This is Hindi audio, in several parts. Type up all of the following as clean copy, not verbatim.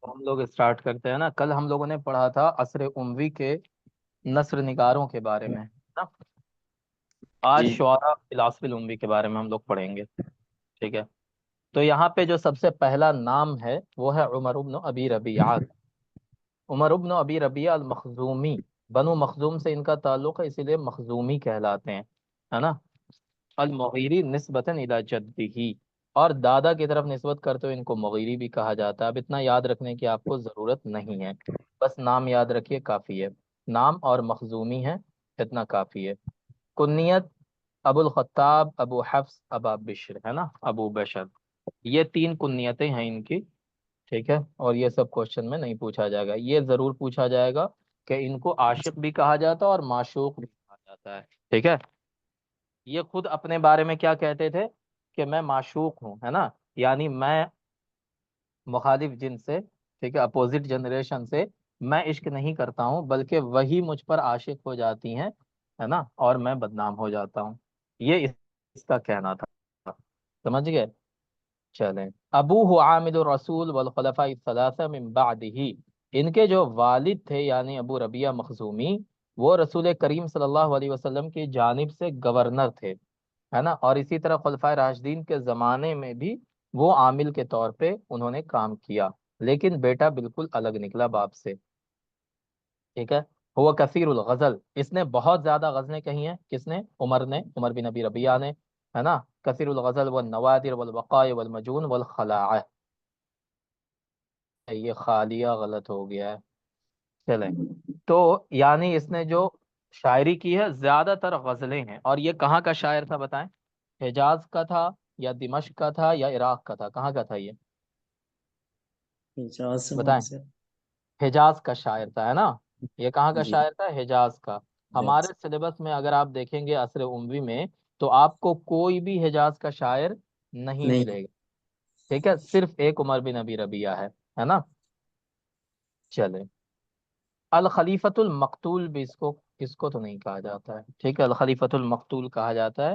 तो हम लोग स्टार्ट करते हैं ना। कल हम लोगों ने पढ़ा था असर उमवी के नस्र निगारों के बारे में ना। आज जी। शुआरा फिल उमवी के बारे में हम लोग पढ़ेंगे। ठीक है। तो यहाँ पे जो सबसे पहला नाम है वो है उमर इब्न अबी रबीआ। उमर इब्न अबी रबीआ अल मखजूमी। बनु मखजूम से इनका ताल्लुक है, इसीलिए मखजूमी कहलाते हैं, है ना। अल मुगीरी निस्बतन इला जद्दिही। और दादा की तरफ निस्बत करते हुए इनको मुगीरी भी कहा जाता है। अब इतना याद रखने की आपको ज़रूरत नहीं है, बस नाम याद रखिए काफ़ी है। नाम और मखजूमी है, इतना काफ़ी है। कुन्नियत अबुल खत्ताब, अबू हफ्स, अबा बिश्र, है ना, अबू बशर। ये तीन कुन्नियतें हैं इनकी। ठीक है। और ये सब क्वेश्चन में नहीं पूछा जाएगा, ये ज़रूर पूछा जाएगा कि इनको आशिक भी कहा जाता है और माशूक भी कहा जाता है। ठीक है। ये खुद अपने बारे में क्या कहते थे कि मैं माशूक हूँ, है ना। यानी मैं मुखालिफ जिन से, ठीक है, अपोजिट जनरेशन से मैं इश्क नहीं करता हूँ, बल्कि वही मुझ पर आशिक हो जाती हैं, है ना, और मैं बदनाम हो जाता हूँ। ये इसका कहना था। समझ गए। चलें। अबू हु आमिल रसूल वल खुलफा सलासा मिन बादिही। इनके जो वालिद थे यानी अबू रबिया मखजूमी, वो रसूल करीम सल्लल्लाहु अलैहि वसल्लम की जानिब से गवर्नर थे, है ना। और इसी तरह खुलफाए राशिदीन के ज़माने में भी वो आमिल के तौर पे उन्होंने काम किया। लेकिन बेटा बिल्कुल अलग निकला बाप से। ठीक है। हुआ कसीरुल गज़ल, इसने बहुत ज़्यादा गज़लें कही हैं। किसने? उमर ने, उमर बिन अबी रबिया ने, है ना। कसीरुल गज़ल वल नवादिर वल वक़ाय वल मजून वल खलाअ। ये खालिया गलत हो गया है। चलें। तो यानी इसने जो शायरी की है ज़्यादातर गज़लें हैं। और ये कहाँ का शायर था बताएं? हिजाज का था या दिमश्क का था या इराक का था? कहाँ का था ये? हिजाज से होंगे बताएं। सर। हिजाज का शायर था, है ना। ये कहाँ का जी। शायर था? हिजाज का। हिजाज। हमारे सिलेबस में अगर आप देखेंगे असर उमवी में, तो आपको कोई भी हिजाज का शायर नहीं नहीं। मिलेगा। ठीक है। सिर्फ एक उमर बिन अबी रबिया है ना। चले। अल खलीफतुल मकतूल भी इसको तो नहीं कहा जाता है। ठीक है। अल खलीफतुल मकतूल कहा जाता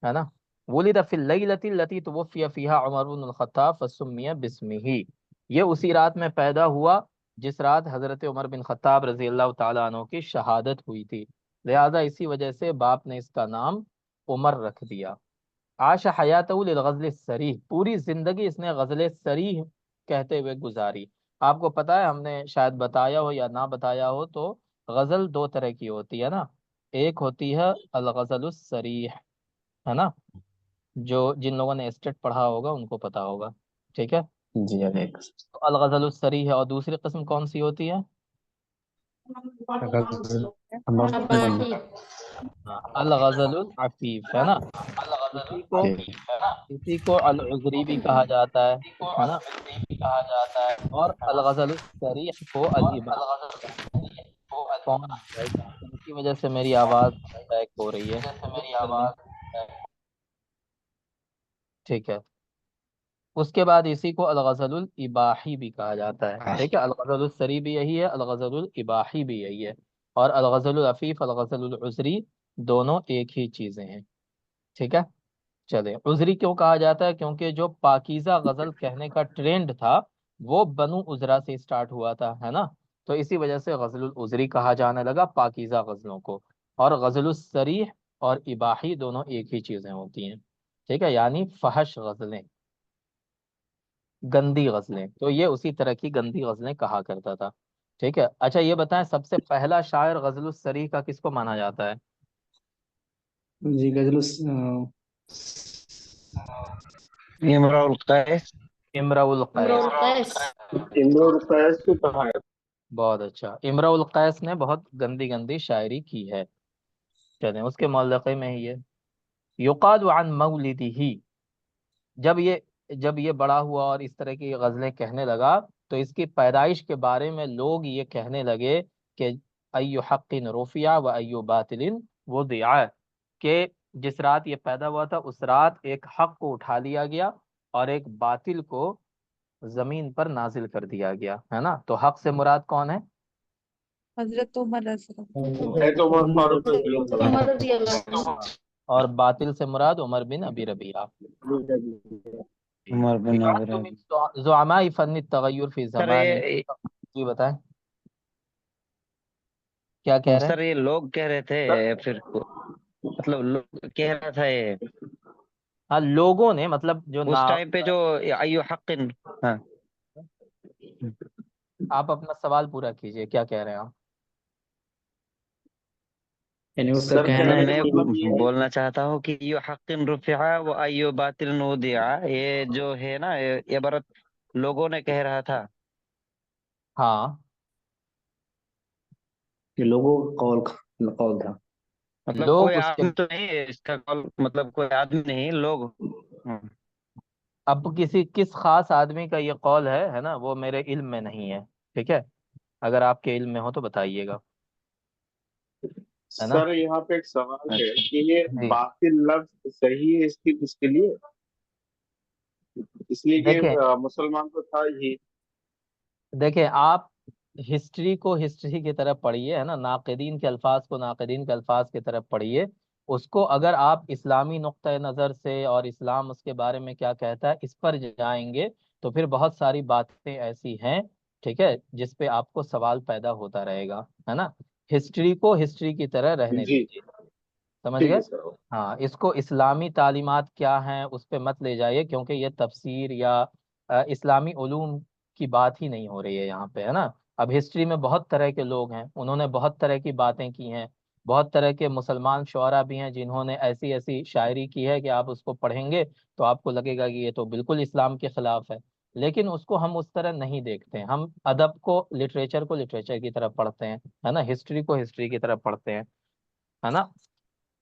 है ना। वुलिद फिल लैलति लती तुवफ़िया फ़ीहा उमर इब्नुल खत्ताब फसुम्मिया बिस्मिही। ये उसी रात में पैदा हुआ जिस रात हजरत उमर बिन खत्ताब रजी अल्लाह तआला अन्हु की शहादत हुई थी। लिहाजा इसी वजह से बाप ने इसका नाम उमर रख दिया। आशा हयातुल लिल गज़ल सरीह, पूरी जिंदगी इसने गज़ल सरीह कहते हुए गुजारी। आपको पता है, हमने शायद बताया हो या ना बताया हो, तो गज़ल दो तरह की होती है ना। एक होती है अल गज़लुस सरीह, है ना। जो जिन लोगों ने एस्टेट पढ़ा होगा उनको पता होगा। ठीक है। जी अलेक। तो अल गज़लुस सरीह है। और दूसरी किस्म कौन सी होती है? गजल नॉर्मल। हाँ, अल गज़लुल अफीफ, है ना। इसी को इसी को अल उज़री भी कहा जाता है ना। और अल गज़लुस सरीह को अल इबाही भी कहा जाता है। कौन है? इनकी वजह से मेरी आवाज़ बैक हो रही है, म्यूट कर दें। ठीक है। उसके बाद इसी को अल गज़लुल इबाही भी कहा जाता है। ठीक है। अल गज़लुल सरी भी यही है, अल गज़लुल इबाही भी यही है। और अल गज़लुल अफीफ, अल गज़लुल उज़री, दोनों एक ही चीज़ें हैं। ठीक है। चले। उजरी क्यों कहा जाता है? क्योंकि जो पाकीज़ा गजल कहने का ट्रेंड था वो बनु उजरा से स्टार्ट हुआ था, है ना। तो इसी वजह से गजलुल उजरी कहा जाने लगा पाकीज़ा गजलों को। और गजलुल सरीह और इबाही दोनों एक ही चीजें होती हैं। ठीक है। यानी फहश गजलें, गंदी गजलें, तो ये उसी तरह की गंदी गजलें कहा करता था। ठीक है। अच्छा ये बताएं, सबसे पहला शायर गजलुल सरीह का किसको माना जाता है? जी गजल इमराउल कैस। इमरुल कैस। इमरुल कैस। इमराउल कैस को कहा है। बहुत अच्छा। इमरुल कैस ने बहुत गंदी गंदी शायरी की है। चलें, उसके मुअल्लिक़े में ही है। युक़ालु अन मौलिदिही। जब ये जब ये बड़ा हुआ और इस तरह की गजलें कहने लगा, तो इसकी पैदाइश के बारे में लोग ये कहने लगे कि अय्यु हक़्क़िन रुफ़िया व अय्यु बातिलिन वुदिअ, कि जिस रात ये पैदा हुआ था उस रात एक हक को उठा लिया गया और एक बातिल को जमीन पर नाजिल कर दिया गया, है ना। तो हक से मुराद कौन है? हजरत उमर है तो उमर फारूक से रज़ी अल्लाह उमर अन्हु। रजी अल्लाह अन्हु। और बातिल से मुराद उमर बिन अबी रबीआ। उमर बिन अबी युअद्दु रबी। मिन ज़ुअमाए फन्नि तगय्युर फी सर ज़मानी। जी बताएं, क्या कह रहे हैं? सर ये लोग कह रहे थे फिर मतलब लोग कह रहा था ये हाँ, लोगों ने मतलब जो ना। उस टाइम पे जो अय्यु हक्किन। हाँ। आप अपना सवाल पूरा कीजिए, क्या कह रहे हैं आप? यानी उसका सर कहना कहने है का मैं मतलब ये है। बोलना चाहता हूँ कि यो हक्किन रुफिआ व अय्यु बातिल उदिया, ये जो है ना ये इबारत लोगों ने कह रहा था। हाँ, कि लोगों का कौल था। मतलब कोई लोग उसके। आदमी तो नहीं है इसका कॉल, मतलब कोई आदमी नहीं, लोग। हम्म। अब किसी किस खास आदमी का ये कौल है ना, वो मेरे इल्म में नहीं है। ठीक है, अगर आपके इल्म में हो तो बताइएगा, है ना? सर यहाँ पे एक सवाल है अच्छा कि ये जी। बातिल लफ्ज सही है इसके लिए, इसलिए कि देखें, मुसलमान तो था ही। देखें आप हिस्ट्री को हिस्ट्री की तरफ पढ़िए, है ना, नाक़िदीन के अल्फाज को नाक़िदीन के अल्फाज की तरफ पढ़िए। उसको अगर आप इस्लामी नुक्ता नज़र से और इस्लाम उसके बारे में क्या कहता है इस पर जाएंगे, तो फिर बहुत सारी बातें ऐसी हैं, ठीक है, जिस पे आपको सवाल पैदा होता रहेगा, है ना। हिस्ट्री को हिस्ट्री की तरह रहने जी दीजिए, समझ ठीक गए? है सर। हाँ, इसको इस्लामी तालीमात क्या हैं उस पे मत ले जाइए, क्योंकि ये तफसीर या इस्लामी उलूम की बात ही नहीं हो रही है यहाँ पे, है ना। अब हिस्ट्री में बहुत तरह के लोग हैं, उन्होंने बहुत तरह की बातें की हैं। बहुत तरह के मुसलमान शुअरा भी हैं जिन्होंने ऐसी ऐसी शायरी की है कि आप उसको पढ़ेंगे तो आपको लगेगा कि ये तो बिल्कुल इस्लाम के खिलाफ है। लेकिन उसको हम उस तरह नहीं देखते हैं, हम अदब को लिटरेचर की तरफ पढ़ते हैं, है ना, हिस्ट्री को हिस्ट्री की तरफ पढ़ते हैं, है ना।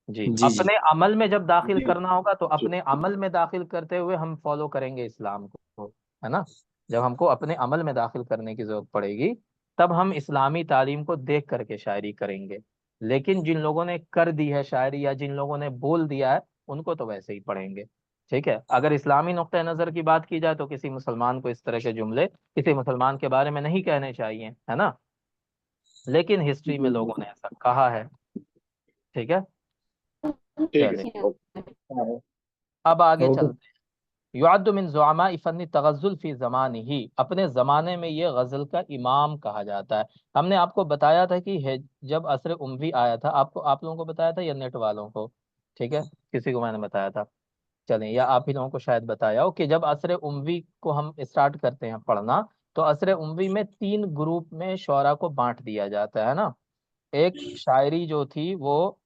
जी, जी जी अपने अमल में जब दाखिल जी करना होगा तो जी अपने अमल में दाखिल करते हुए हम फॉलो करेंगे इस्लाम को, है ना। जब हमको अपने अमल में दाखिल करने की जरूरत पड़ेगी तब हम इस्लामी तालीम को देख करके शायरी करेंगे। लेकिन जिन लोगों ने कर दी है शायरी या जिन लोगों ने बोल दिया है उनको तो वैसे ही पढ़ेंगे। ठीक है, अगर इस्लामी नुक्ता नज़र की बात की जाए तो किसी मुसलमान को इस तरह के जुमले किसी मुसलमान के बारे में नहीं कहने चाहिए, है ना। लेकिन हिस्ट्री में लोगों ने ऐसा कहा है। ठीक है, ठीक है चले, सर। अब आगे ओके। चलते हैं। युअद्दु मिन ज़ुअमा फन्नी तगज़्ज़ुल फी ज़मानिही, अपने ज़माने में ये गज़ल का इमाम कहा जाता है। हमने आपको बताया था कि जब असर उमवी आया था, आपको आप लोगों को बताया था या नेट वालों को? ठीक है, किसी को मैंने बताया था, चलें, या आप ही लोगों को शायद बताया हो कि जब असर उमवी को हम स्टार्ट करते हैं पढ़ना, तो असर उमवी में तीन ग्रुप में शौरा को बांट दिया जाता है ना। एक शायरी जो थी वो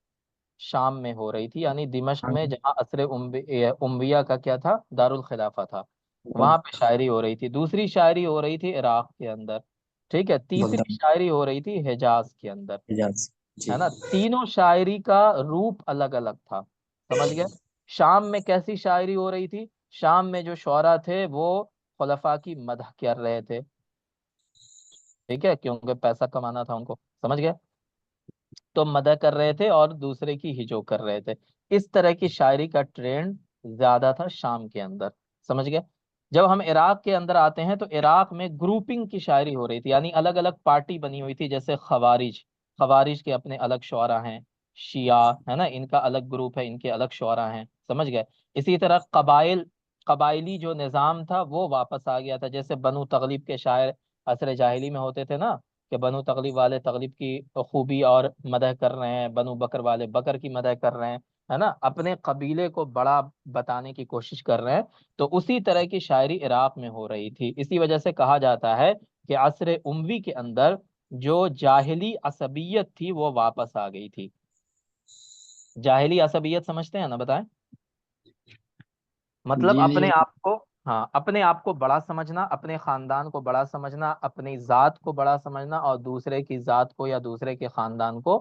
शाम में हो रही थी, यानी दिमश्क में, जहाँ असर उम्विया का क्या था, दारुल खिलाफा था, वहां पे शायरी हो रही थी। दूसरी शायरी हो रही थी इराक के अंदर, ठीक है। तीसरी बगदाद। शायरी हो रही थी हिजाज के अंदर, हिजाज। जी। है ना। तीनों शायरी का रूप अलग अलग था, समझ गए? शाम में कैसी शायरी हो रही थी? शाम में जो शौरा थे वो खुलफा की मदह कर रहे थे, ठीक है, क्योंकि पैसा कमाना था उनको, समझ गए? तो मदह कर रहे थे और दूसरे की हिजो कर रहे थे। इस तरह की शायरी का ट्रेंड ज्यादा था शाम के अंदर, समझ गए? जब हम इराक के अंदर आते हैं तो इराक में ग्रुपिंग की शायरी हो रही थी, यानी अलग अलग पार्टी बनी हुई थी, जैसे खवारिज, खवारिज के अपने अलग शुअरा हैं। शिया, है ना, इनका अलग ग्रुप है, इनके अलग शुअरा हैं, समझ गए? इसी तरह कबायली जो निज़ाम था वो वापस आ गया था, जैसे बनु तगलिब के शायर असर जाहिली में होते थे ना, कि बनु तगलिब वाले तगलिब की खूबी और मदह कर रहे हैं, बनु बकर वाले बकर की मदह कर रहे हैं, है ना, अपने कबीले को बड़ा बताने की कोशिश कर रहे हैं। तो उसी तरह की शायरी इराक में हो रही थी। इसी वजह से कहा जाता है कि असर उमवी के अंदर जो जाहिली असबियत थी वो वापस आ गई थी। जाहिली असबियत समझते हैं ना, बताएं? मतलब जी अपने जी। आप को, हाँ, अपने आप को बड़ा समझना, अपने खानदान को बड़ा समझना, अपनी जात को बड़ा समझना और दूसरे की जात को या दूसरे के खानदान को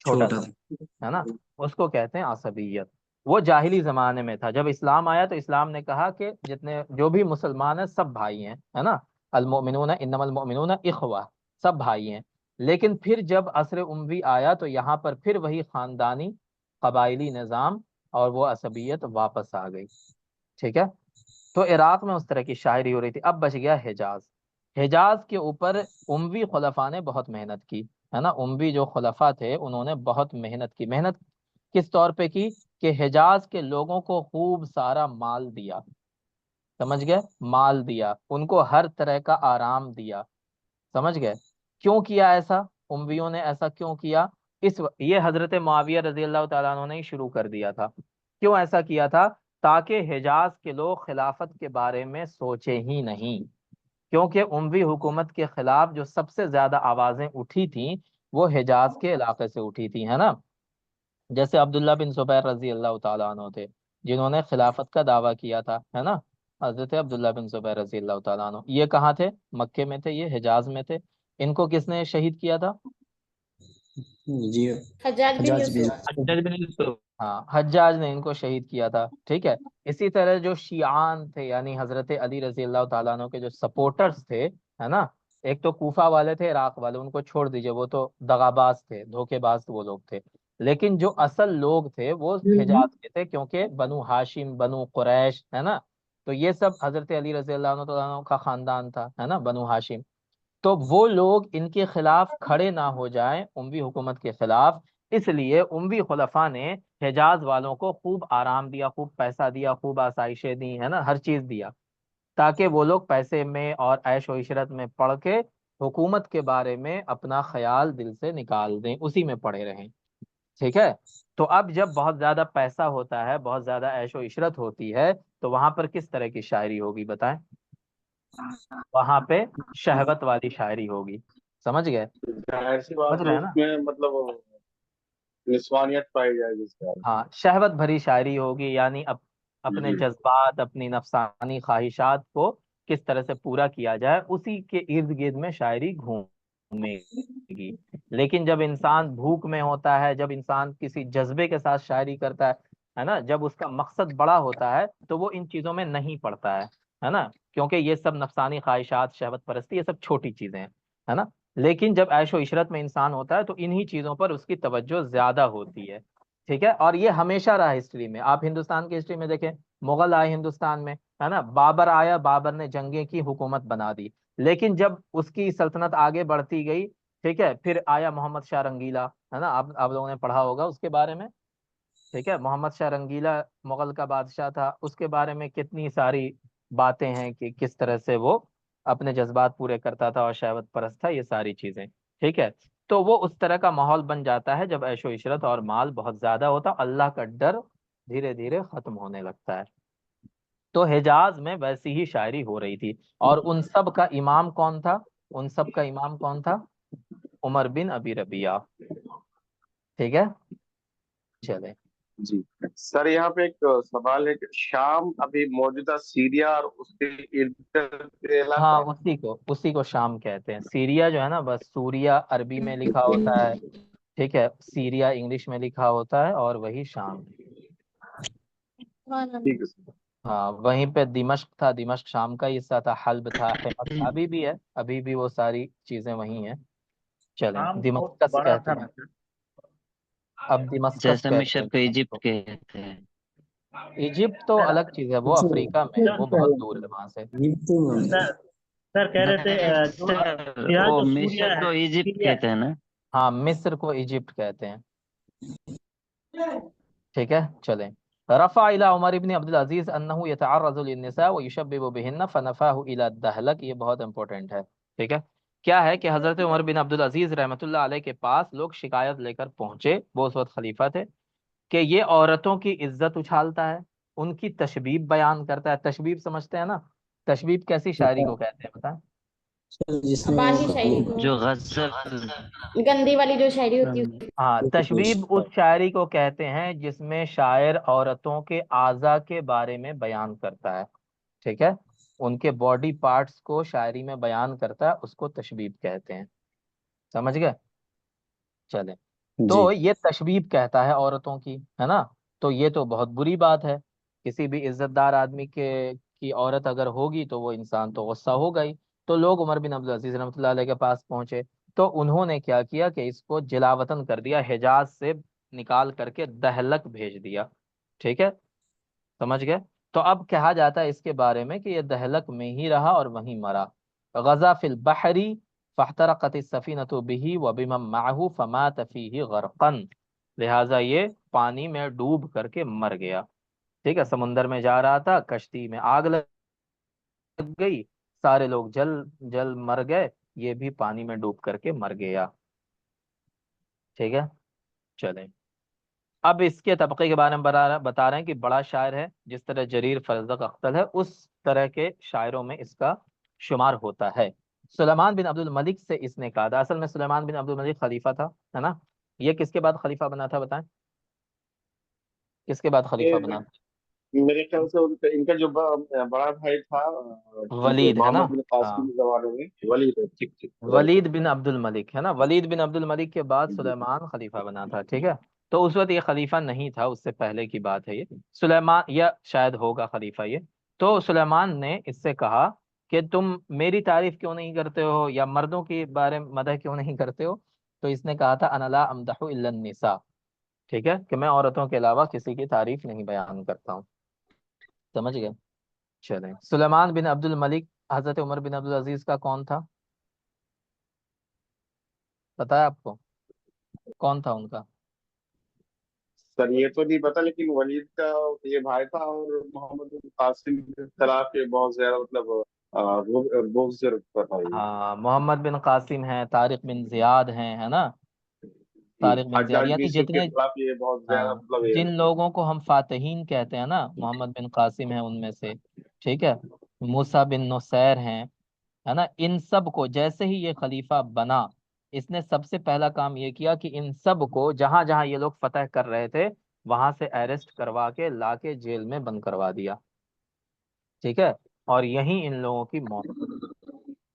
छोटा छोटा। समझना, है ना, उसको कहते हैं असबियत। वो जाहिली जमाने में था। जब इस्लाम आया तो इस्लाम ने कहा कि जितने जो भी मुसलमान हैं सब भाई हैं, है ना, अल मोमिनून इन्नमल मोमिनून इखवा, सब भाई हैं। लेकिन फिर जब असर उमवी आया तो यहाँ पर फिर वही खानदानी कबायली निज़ाम और वो असबियत वापस आ गई, ठीक है। तो इराक में उस तरह की शायरी हो रही थी। अब बच गया हिजाज। हिजाज के ऊपर उमवी खुलफा ने बहुत मेहनत की, है ना। उमवी जो खुलफा थे उन्होंने बहुत मेहनत की। मेहनत किस तौर पे की? कि हिजाज के लोगों को खूब सारा माल दिया, समझ गए, माल दिया उनको, हर तरह का आराम दिया। समझ गए। क्यों किया ऐसा, उमवियों ने ऐसा क्यों किया? ये हजरत मुआविया रजी अल्लाह तआला अन्हु ने ही शुरू कर दिया था। क्यों ऐसा किया था? ताकि हिजाज के लोग खिलाफत के बारे में सोचे ही नहीं। क्योंकि उमवी हुकूमत के खिलाफ जो सबसे ज्यादा आवाजें उठी थी वो हिजाज के इलाके से उठी थी, है ना। जैसे अब्दुल्ला बिन जुबैर रजी अल्लाह तआला अन्हु थे, जिन्होंने खिलाफत का दावा किया था, है ना। हजरत अब्दुल्ला बिन जुबैर रजी अल्लाह तआला अन्हु, ये कहाँ थे? मक्के में थे, ये हिजाज में थे। इनको किसने शहीद किया था? जी। हज्जाज बिन हजाज बिन यूसुफ। हज्जाज बिन यूसुफ। हाँ, हज्जाज ने इनको शहीद किया था। ठीक है। इसी तरह जो शियान थे, यानी हजरत अली रजी अल्लाह तआला अन्हु के जो सपोर्टर्स थे, है ना। एक तो कूफा वाले थे, इराक वाले, उनको छोड़ दीजिए, वो तो दगाबाज थे, धोखेबाज वो लोग थे। लेकिन जो असल लोग थे वो हिजाज के थे, क्योंकि बनु हाशिम, बनु कुरैश, है ना। तो ये सब हजरत अली रजी अल्लाह तआला अन्हु का खानदान था, है ना, बनु हाशिम। तो वो लोग इनके खिलाफ खड़े ना हो जाएं, उमवी हुकूमत के खिलाफ, इसलिए उमवी खुलफा ने हिजाज वालों को खूब आराम दिया, खूब पैसा दिया, खूब आसाइशें दी, है ना, हर चीज दिया, ताकि वो लोग पैसे में और ऐश व इशरत में पड़ के हुकूमत के बारे में अपना ख्याल दिल से निकाल दें, उसी में पड़े रहें। ठीक है। तो अब जब बहुत ज्यादा पैसा होता है, बहुत ज्यादा ऐश व इशरत होती है, तो वहां पर किस तरह की शायरी होगी बताएं? वहां पे शहवत वाली शायरी होगी। समझ गए? जाहिर सी समझ बात है, रहे हैं ना। उसमें मतलब निस्वानियत पाई जाएगी इसके बाद। हाँ, शहवत भरी शायरी होगी, यानी अपने जी। जज्बात, अपनी नफसानी ख्वाहिशात को किस तरह से पूरा किया जाए, उसी के इर्द गिर्द में शायरी घूमेगी। लेकिन जब इंसान भूख में होता है, जब इंसान किसी जज्बे के साथ शायरी करता है ना, जब उसका मकसद बड़ा होता है, तो वो इन चीजों में नहीं पड़ता है ना। क्योंकि ये सब नफसानी ख्वाहिशात, शहवत परस्ती, ये सब छोटी चीजें हैं, है ना। लेकिन जब ऐशो इशरत में इंसान होता है तो इन्हीं चीजों पर उसकी तवज्जो ज्यादा होती है। ठीक है। और ये हमेशा रहा हिस्ट्री में, आप हिंदुस्तान की हिस्ट्री में देखें, मुगल आए हिंदुस्तान में, है ना, बाबर आया, बाबर ने जंगें की, हुकूमत बना दी। लेकिन जब उसकी सल्तनत आगे बढ़ती गई, ठीक है, फिर आया मोहम्मद शाह रंगीला, है ना, आप लोगों ने पढ़ा होगा उसके बारे में। ठीक है, मोहम्मद शाह रंगीला मुगल का बादशाह था, उसके बारे में कितनी सारी बातें हैं कि किस तरह से वो अपने जज्बात पूरे करता था और शहवत परस्त था, ये सारी चीजें। ठीक है। तो वो उस तरह का माहौल बन जाता है जब ऐशो इशरत और माल बहुत ज्यादा होता, अल्लाह का डर धीरे धीरे खत्म होने लगता है। तो हिजाज में वैसी ही शायरी हो रही थी। और उन सब का इमाम कौन था? उन सब का इमाम कौन था? उमर बिन अबी रबिया। ठीक है। चले। जी सर, यहाँ पे एक सवाल है कि शाम अभी मौजूदा सीरिया और उसके इर्द गिर्द के हाँ, इलाका। उसी को शाम कहते हैं। सीरिया जो है ना, बस सूरिया अरबी में लिखा होता है, ठीक है, सीरिया इंग्लिश में लिखा होता है, और वही शाम। ठीक है सर। हाँ, वहीं पे दिमश्क था, दिमश्क शाम का हिस्सा था, हल्ब था, हिमस अभी भी है, अभी भी वो सारी चीजें वही हैं। चलें, शाम बहुत दिमस्कस बड़ा कहते था हैं। ना सर। अब दिमस्कस जैसे कहते मिस्र हैं को दिमश्क इजिप्ट को। कहते हैं। इजिप्ट तो सर अलग चीज है, वो अफ्रीका में है, वो बहुत दूर है वहां से। सर सर कह रहे थे नहीं जो सर, फिलहाल वो जो सूर्य मिस्र है, को इजिप्ट सीरिया कहते हैं ना। हाँ, मिस्र को इजिप्ट कहते हैं। ठीक है। चलें। रफ़ा इला उमर इब्न अब्दुल अजीज अन्नहु यतअर्रज़ु लिन्निसा व युशब्बिबु बिहिन्ना फनफ़ाहु इला दहलक, ये बहुत इंपॉर्टेंट है। ठीक है। क्या है कि हजरत उमर बिन अब्दुल अजीज रहमतुल्लाह अलैह के पास लोग शिकायत लेकर पहुंचे, वो उस वक्त खलीफा थे, कि ये औरतों की इज्जत उछालता है, उनकी तशबीब बयान करता है। तशबीब समझते हैं ना? तशबीब कैसी शायरी को कहते हैं बताएं? जिसमें बासी शायरी को, जो गजल। गंदी वाली जो शायरी होती है। हाँ, तशबीब उस शायरी को कहते हैं जिसमें शायर औरतों के आज़ा के बारे में बयान करता है। ठीक है। उनके बॉडी पार्ट्स को शायरी में बयान करता है, उसको तशबीब कहते हैं। समझ गए? चले। जी। तो ये तशबीब कहता है औरतों की, है ना। तो ये तो बहुत बुरी बात है। किसी भी इज्जतदार आदमी के की औरत अगर होगी तो वो इंसान तो गुस्सा होगा ही। तो लोग उमर बिन अब्दुल अजीज रहमतुल्लाह अलैह के पास पहुंचे, तो उन्होंने क्या किया कि इसको जिलावतन कर दिया, हिजाज से निकाल करके दहलक भेज दिया। ठीक है। समझ गए। तो अब कहा जाता है इसके बारे में कि ये दहलक में ही रहा और वहीं मरा। गज़ा फिल बहरी फहतरकत सफीनतु बिही व बिमन माहू फमात फीही गरकन, लिहाजा ये पानी में डूब करके मर गया। ठीक है, समुंदर में जा रहा था, कश्ती में आग लग गई, सारे लोग जल जल मर गए, ये भी पानी में डूब करके मर गया। ठीक है, चलें। अब इसके तबके के बारे में बता रहे हैं कि बड़ा शायर है, जिस तरह जरीर, फरजक, अख्तल है, उस तरह के शायरों में इसका शुमार होता है। सुलेमान बिन अब्दुल मलिक से इसने कहा था, असल में सुलेमान बिन अब्दुल मलिक खलीफा था, है ना। ये किसके बाद खलीफा बना था, बताएं, किसके बाद खलीफा ये बना। मेरे ख्याल से उनका इनका जो बड़ा भाई था, उनके वलीद है ना। मोहम्मद बिन कासिम हाँ, के जमाने में, वली थे। ठीक ठीक, राइट। वलीद बिन अब्दुल मलिक है ना, वलीद बिन अब्दुल मलिक के बाद सुलेमान खलीफा बना था। ठीक है, तो उस वक्त ये खलीफा नहीं था, उससे पहले की बात है ये। सुलेमान या शायद होगा खलीफा ये। तो सुलेमान ने इससे कहा कि तुम मेरी तारीफ क्यों नहीं करते हो, या मर्दों के बारे में मदह क्यों नहीं करते हो। तो इसने कहा था अनला अमदहु इल्ला निसा, ठीक है, कि मैं औरतों के अलावा किसी की तारीफ नहीं बयान करता हूँ। समझ गए। चलें, सुलेमान बिन अब्दुल मलिक हजरत उमर बिन अब्दुल अजीज का कौन था, पता है आपको, कौन था उनका। सर ये तो नहीं पता, लेकिन वलीद का ये भाई था, और मोहम्मद बिन कासिम के खिलाफ ये बहुत ज्यादा मतलब बुग़्ज़ रखता था ये। हाँ, मोहम्मद बिन कासिम हैं, तारिक बिन जियाद हैं, है ना, तारिक बिन जियाद, हज्जाज यानी यूसुफ के जितने, खिलाफ ये बहुत ज्यादा हाँ, मतलब ये। जिन लोगों को हम फातहीन कहते हैं ना, मोहम्मद बिन कासिम है उनमें से। ठीक है, मूसा बिन नुसैर हैं, है ना। इन सब को जैसे ही ये खलीफा बना, इसने सबसे पहला काम ये किया कि इन सब को जहां जहां ये लोग फतह कर रहे थे, वहां से अरेस्ट करवा के ला के जेल में बंद करवा दिया। ठीक है, और यहीं इन लोगों की मौत,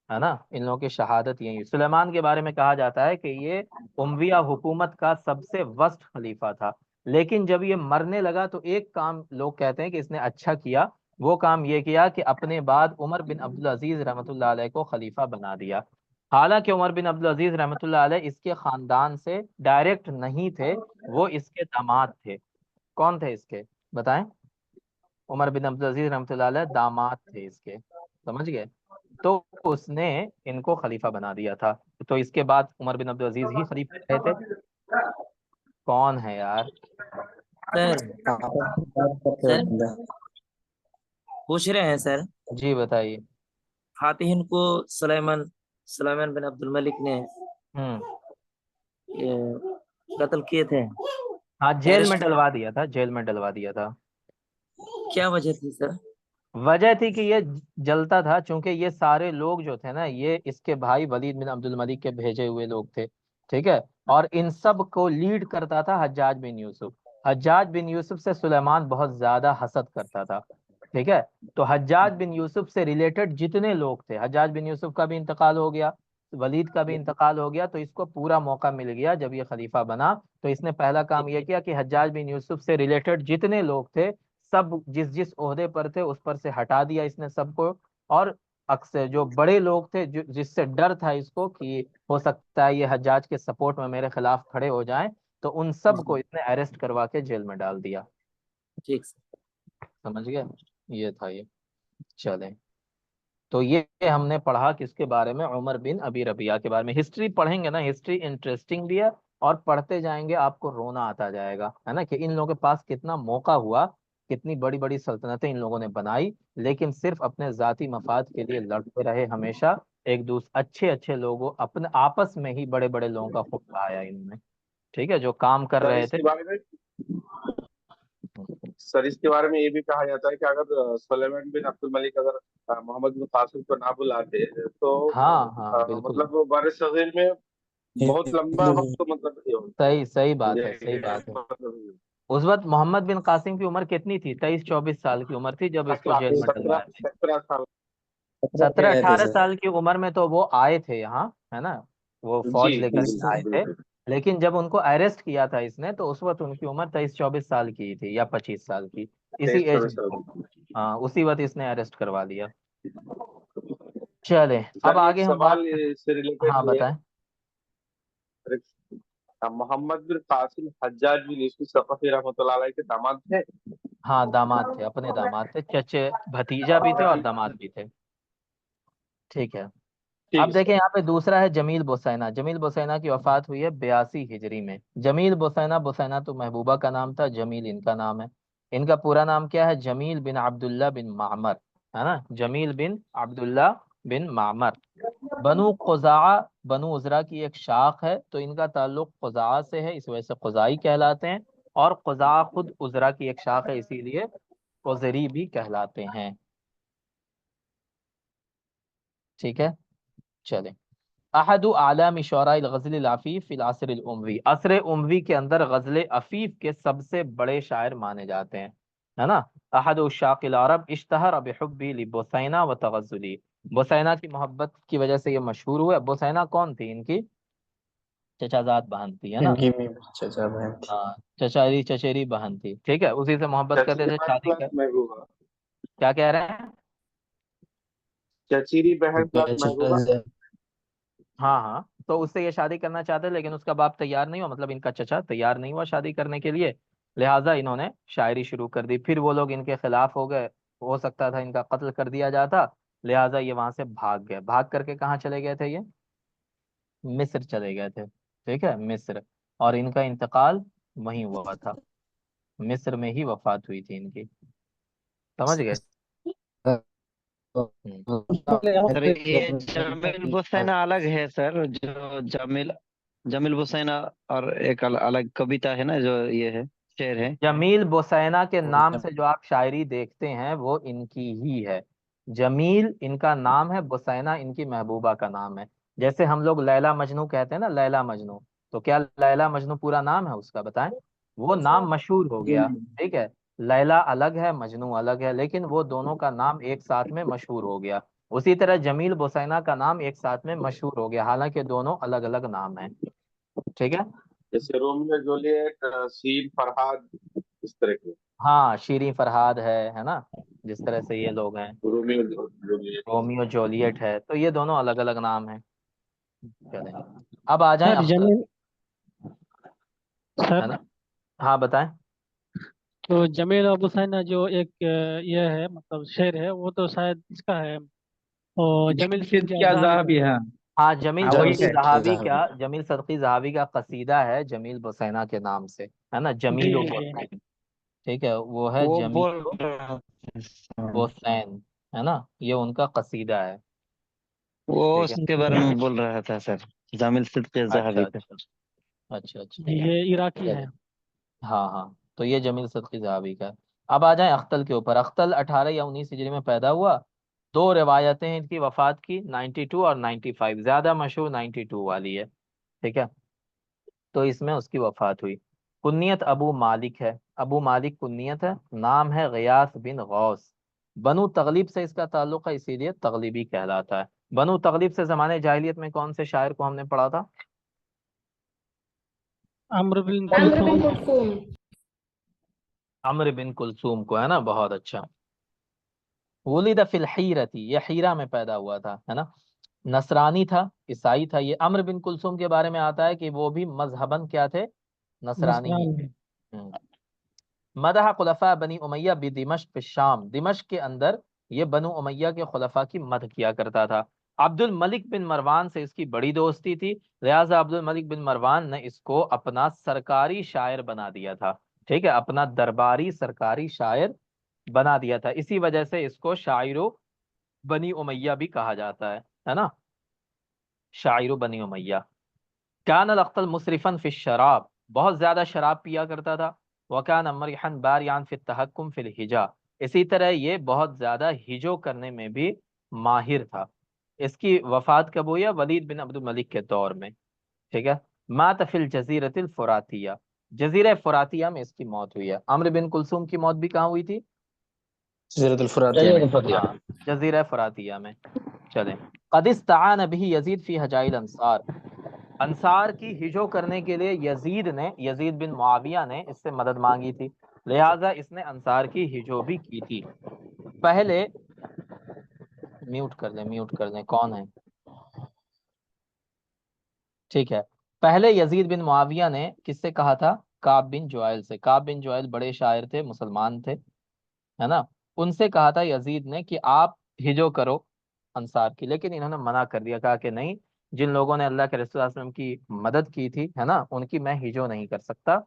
है ना, इन लोगों की शहादत यही हुई। सुलेमान के बारे में कहा जाता है कि ये उमविया हुकूमत का सबसे वर्स्ट खलीफा था। लेकिन जब ये मरने लगा तो एक काम लोग कहते हैं कि इसने अच्छा किया। वो काम ये किया कि अपने बाद उमर बिन अब्दुल अजीज रहमतुल्लाह अलैह को खलीफा बना दिया। हालांकि उमर बिन अब्दुल अजीज रहमतुल्लाह अलैह इसके खानदान से डायरेक्ट नहीं थे, वो इसके दामाद थे। कौन थे इसके, बताएं। उमर बिन अब्दुल अजीज रहमतुल्लाह अलैह दामाद थे इसके, समझ गए। तो उसने इनको खलीफा बना दिया था। तो इसके बाद उमर बिन अब्दुल अजीज ही खलीफा रहे थे। कौन है यार। सर आपस में बात करते हो सर बंदा। पूछ रहे हैं सर, जी बताइए। फातिहीन को सुलेमान सुलेमान बिन अब्दुल मलिक ने हम्म। ये, कत्ल किए थे, हाँ, जेल में अरेस्ट। डलवा दिया था, जेल में डलवा दिया था। क्या वजह थी सर? वजह थी कि ये जलता था, चूंकि ये सारे लोग जो थे ना, ये इसके भाई वलीद बिन अब्दुल मलिक के भेजे हुए लोग थे। ठीक है, और इन सब को लीड करता था हज्जाज बिन यूसुफ। हज्जाज बिन यूसुफ से सुलेमान बहुत ज्यादा हसद करता था। ठीक है, तो हज्जाज बिन यूसुफ से रिलेटेड जितने लोग थे, हज्जाज बिन यूसुफ का भी इंतकाल हो गया, वलीद का भी इंतकाल हो गया, तो इसको पूरा मौका मिल गया जब ये खलीफा बना। तो इसने पहला काम यह किया कि हज्जाज बिन यूसुफ से रिलेटेड जितने लोग थे, सब जिस जिस ओहदे पर थे उस पर से हटा दिया इसने सबको। और अक्सर जो बड़े लोग थे, जो जिससे डर था इसको कि हो सकता है ये हज्जाज के सपोर्ट में मेरे खिलाफ खड़े हो जाएं, तो उन सब को इसने अरेस्ट करवा के जेल में डाल दिया। ठीक सर। समझ गए, ये था ये। चलें, तो ये हमने पढ़ा किसके बारे में, उमर बिन अबी रबिया के बारे में। हिस्ट्री पढ़ेंगे ना, हिस्ट्री इंटरेस्टिंग भी है, और पढ़ते जाएंगे आपको रोना आता जाएगा, है ना, कि इन लोगों के पास कितना मौका हुआ, कितनी बड़ी बड़ी सल्तनतें इन लोगों ने बनाई, लेकिन सिर्फ अपने जाती मफाद के लिए लड़ते रहे हमेशा। एक दूसरे अच्छे अच्छे लोगों, अपने आपस में ही बड़े बड़े लोगों का खून बहाया इन्होंने। ठीक है, जो काम कर सर रहे थे। इसके बारे में सर इसके बारे में ये भी कहा जाता है कि अगर सुलेमान बिन अब्दुल मलिक अगर मोहम्मद बिन कासिम को ना बुलाते तो हाँ हाँ, बिल्कुल। मतलब वो बारिश सगीर में बहुत लंबा हिंदू वक्त मतलब ये सही सही बात है, सही ये बात है। मतलब उस वक्त मोहम्मद बिन कासिम की उम्र कितनी थी, 23-24 साल की उम्र थी जब इसको जेल में सत्रह डलवाया था। 17 साल। 17-18 सर। साल की उम्र में तो वो आए थे यहाँ, है ना, वो जी फौज लेकर के बिल्कुल आए थे। बिल्कुल। लेकिन जब उनको अरेस्ट किया था इसने, तो उस वक्त उनकी उम्र 23-24 साल की ही थी, या 25 साल की, इसी तेईस एज चौबीस में साल थे। हाँ, उसी वक्त इसने अरेस्ट करवा लिया। चले, अब सर एक आगे हम बात सवाल करते। इससे रिलेटेड हाँ ये है। बताएं। मोहम्मद बिन कासिम हज्जाज बिन यूसुफ सफी रहमतुल्लाह अलैह के दामाद थे। हाँ, दामाद थे, अपने दामाद थे, चचे भतीजा भी थे और दामाद भी थे। ठीक है, ठीक अब है देखें सर। यहाँ पे दूसरा है जमील बोसैना। जमील बोसैना की वफात हुई है 82 हिजरी में। जमील बोसैना, बोसैना तो महबूबा का नाम था, जमील इनका नाम है। इनका पूरा नाम क्या है, जमील बिन अब्दुल्ला बिन मामर। है ना, जमील बिन अब्दुल्ला बिन मामर। बनु खुजा, बनु उजरा की एक शाख है, तो इनका ताल्लुक खुजा से है, इस वजह से खुजाई कहलाते हैं। और खुजा खुद उजरा की एक शाख है, इसीलिए उजरी भी कहलाते हैं। ठीक है, चलें। अहदु आलामी शुअराइल गज़ल अफीफ फिल असर उमवी, असर उमवी के अंदर गज़ल अफीफ के सबसे बड़े शायर माने जाते हैं, है ना। अहदु शाकिल अरब इश्तहर बिहुब्बी लिबुसैना व तगज़्ज़ुली, बुसैना की मोहब्बत की वजह से ये मशहूर हुए। बुसैना कौन थी? इनकी चचाजाद बहन थी, है ना। इनकी भी चचा बहन थी। हाँ, चचारी चचेरी बहन थी, ठीक है, उसी से मोहब्बत करते चचेरी थे, बहन शादी प्लस कर। महबूबा। क्या कह रहे हैं? चचेरी बहन प्लस महबूबा। चचा हाँ हाँ, तो उससे ये शादी करना चाहते, लेकिन उसका बाप तैयार नहीं हुआ, मतलब इनका चचा तैयार नहीं हुआ शादी करने के लिए। लिहाजा इन्होंने शायरी शुरू कर दी, फिर वो लोग इनके खिलाफ हो गए, हो सकता था इनका कत्ल कर दिया जाता। लिहाजा ये वहां से भाग गए। भाग करके कहाँ चले गए थे ये? मिस्र चले गए थे, ठीक है, मिस्र। और इनका इंतकाल वहीं हुआ था, मिस्र में ही वफात हुई थी इनकी। समझ गए? हम्म। सर ये जमील बुसैना अलग है सर, जो जमील जमील बुसैना और एक अलग कविता है ना, जो ये है, शेर है। जमील बोसैना के नाम से जो आप शायरी देखते हैं वो इनकी ही है। जमील इनका नाम है, बोसैना इनकी महबूबा का नाम है। जैसे हम लोग लैला मजनू कहते हैं ना, लैला मजनू, तो क्या लैला मजनू पूरा नाम है उसका? बताएं। वो नाम मशहूर हो गया, ठीक है। लैला अलग है, मजनू अलग है, लेकिन वो दोनों का नाम एक साथ में मशहूर हो गया। उसी तरह जमील बोसैना का नाम एक साथ में मशहूर हो गया, हालांकि दोनों अलग अलग नाम हैं। ठीक है। जैसे रोमियो जूलियट, सीन फरहाद, इस तरह के। हाँ, शीरीं फरहाद है ना, जिस तरह से ये लोग हैं। Romeo Juliet. रोमियो जूलियट है, तो ये दोनों अलग अलग नाम हैं। चलें, अब आ जाएं सर अख्तर, जमील है सर, ना। हाँ बताएं। तो जमील और हुसैन जो एक ये है, मतलब शेर है, वो तो शायद इसका है, और जमील सिद्ध सिद्दीकी क्या अज़हरी जहाबी का। है। हाँ, जमील हाँ वही सदकी है। जहाबी का, जमील सदकी जहाबी का कसीदा है जमील बोसैना के नाम से, है ना, जी जमील व जी। बोसैन। ठीक है, वो है वो जमील बोल व रहा था, बोसैन, है ना, ये उनका कसीदा है। वो ठीक है। उसके बारे में बोल रहा था सर, जामिल सिद्दीकी अच्छा ज़हाबी का। अच्छा, अच्छा अच्छा। जी, ये इराकी है। चलिए। हाँ हाँ, तो ये जमील सदकी ज़हाबी का है। अब आ जाएं अख्तल के ऊपर। अख्तल 18 या 19 हिजरी में पैदा हुआ। दो रिवायतें हैं इनकी वफात की, 92 और 95, ज्यादा मशहूर 92 वाली है। ठीक है, तो इसमें उसकी वफात हुई। कुन्नियत अबू मालिक है, अबू मालिक कुन्नियत है, नाम है गयास बिन गौस। बनु तगलिब से इसका ताल्लुक है, इसीलिए तगलिबी कहलाता है। बनु तगलिब से जमाने जाहिलियत में कौन से शायर को हमने पढ़ा था? अम्र बिन अम्र बिन कुलसूम। कुलसूम। अम्र बिन कुलसूम को, है ना, बहुत अच्छा। वुलिद फिल हीरती, ये हीरा में पैदा हुआ था, है ना। नसरानी था, ईसाई था। ये अम्र बिन कुलसूम के बारे में आता है कि वो भी मजहबन क्या थे? नसरानी ही थे। नस्रानी। मदह खुलफा बनी उमैया बि दिमश्क शाम, दिमश्क के अंदर ये बनु उमैया के खुलफा की मदह किया करता था। अब्दुल मलिक बिन मरवान से इसकी बड़ी दोस्ती थी, लिहाजा अब्दुल मलिक बिन मरवान ने इसको अपना सरकारी शायर बना दिया था। ठीक है, अपना दरबारी सरकारी शायर बना दिया था, इसी वजह से इसको शायरो बनी उमैया भी कहा जाता है ना, शायरो बनी उमैया। कान अल अख्तल मुसरिफन फिश शराब, बहुत ज्यादा शराब पिया करता था। वकान मरिहन बारियान फित तहक्कुम फिल हिजा, इसी तरह ये बहुत ज्यादा हिजो करने में भी माहिर था। इसकी वफात कब हुई है? वलीद बिन अब्दुल मलिक के दौर में। ठीक है। मात फिल जजीरतिल फुरातिया, जजीरा फुरातिया में इसकी मौत हुई है। अम्र बिन कुलसूम की मौत भी कहाँ हुई थी? जज़ीरतुल फुरातिया में। हाँ, जजीरा फुरातिया में। चलें। कद इस्ताअन बिही यजीद फी हजाइल अंसार, अंसार की हिजो करने के लिए यजीद ने, यजीद बिन मुआविया ने इससे मदद मांगी थी, लिहाजा इसने अंसार की हिजो भी की थी। पहले म्यूट कर दें, म्यूट कर दें, कौन है? ठीक है। पहले यजीद बिन मुआविया ने किससे कहा था? काब बिन जुआइल से। काब बिन जुआइल बड़े शायर थे, मुसलमान थे, है ना। उनसे कहा था यजीद ने कि आप हिजो करो अंसार की, लेकिन इन्होंने मना कर दिया, कहा कि नहीं, जिन लोगों ने अल्लाह के रसूल सल्लल्लाहु अलैहि वसल्लम की मदद की थी, है ना, उनकी मैं हिजो नहीं कर सकता।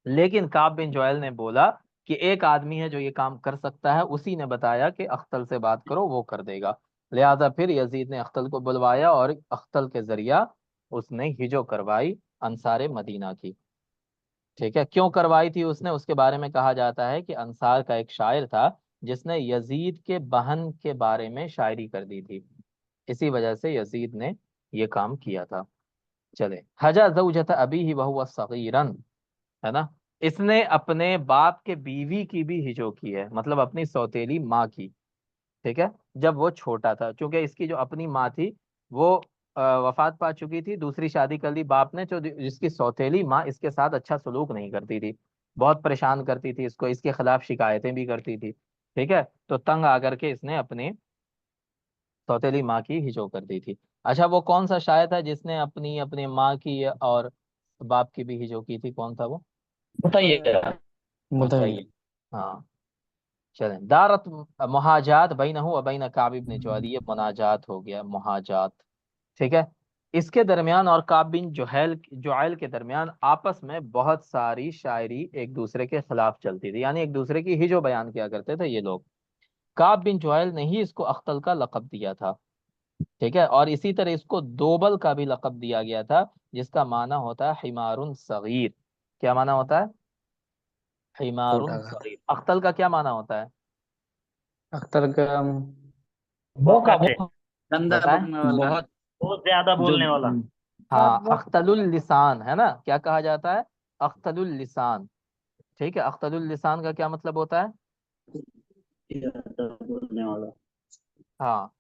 लेकिन काब बिन जोयल ने बोला कि एक आदमी है जो ये काम कर सकता है, उसी ने बताया कि अख्तल से बात करो, वो कर देगा। लिहाजा फिर यजीद ने अख्तल को बुलवाया और अख्तल के जरिया उसने हिजो करवाई अंसार मदीना की। ठीक है, क्यों करवाई थी उसने, उसके बारे में कहा जाता है कि अंसार का एक शायर था जिसने यजीद के बहन के बारे में शायरी कर दी थी, इसी वजह से यजीद ने ये काम किया था। चले, हजा ज़ौजत अबी ही वहुव सगीरन, है ना, इसने अपने बाप के बीवी की भी हिजो की है, मतलब अपनी सौतेली माँ की। ठीक है, जब वो छोटा था, क्योंकि इसकी जो अपनी माँ थी वो वफात पा चुकी थी, दूसरी शादी कर ली बाप ने, जो जिसकी सौतेली माँ इसके साथ अच्छा सलूक नहीं करती थी, बहुत परेशान करती थी इसको, इसके खिलाफ शिकायतें भी करती थी। ठीक है, तो तंग आकर के इसने अपने सौतेली माँ की हिजो कर दी थी। अच्छा, वो कौन सा शायर था जिसने अपनी अपनी माँ की और बाप की भी हिजो की थी, कौन था वो? बताइए। मुतैय्यब। हाँ, चलें, दारत मुहाजात बैनहु व बैन काब इब्न जुहैल, ये मुनाजात हो गया, मुहाजात। ठीक है, इसके दरमियान और काब बिन जुहैल जुहैल के दरमियान आपस में बहुत सारी शायरी एक दूसरे के खिलाफ चलती थी, यानी एक दूसरे की हिजो बयान किया करते थे ये लोग। काब बिन जुहैल ने ही इसको अख्तल का लक़ब दिया था। ठीक है, और इसी तरह इसको दोबल का भी लक़ब दिया गया था, जिसका माना होता है हिमारुन सगीर। क्या माना होता है? हिमारुन छोटा सा। सगीर। अख्तल का क्या माना होता है? अख्तर का भोका कहते भोका। गंदा बताएं। बकने वाला, बहुत बहुत ज्यादा जो बोलने वाला। हाँ, अख्तलुल लिसान, है ना, क्या कहा जाता है? अख्तलुल लिसान। ठीक है, अख्तलुल लिसान का क्या मतलब होता है? ज्यादा बोलने वाला। हाँ,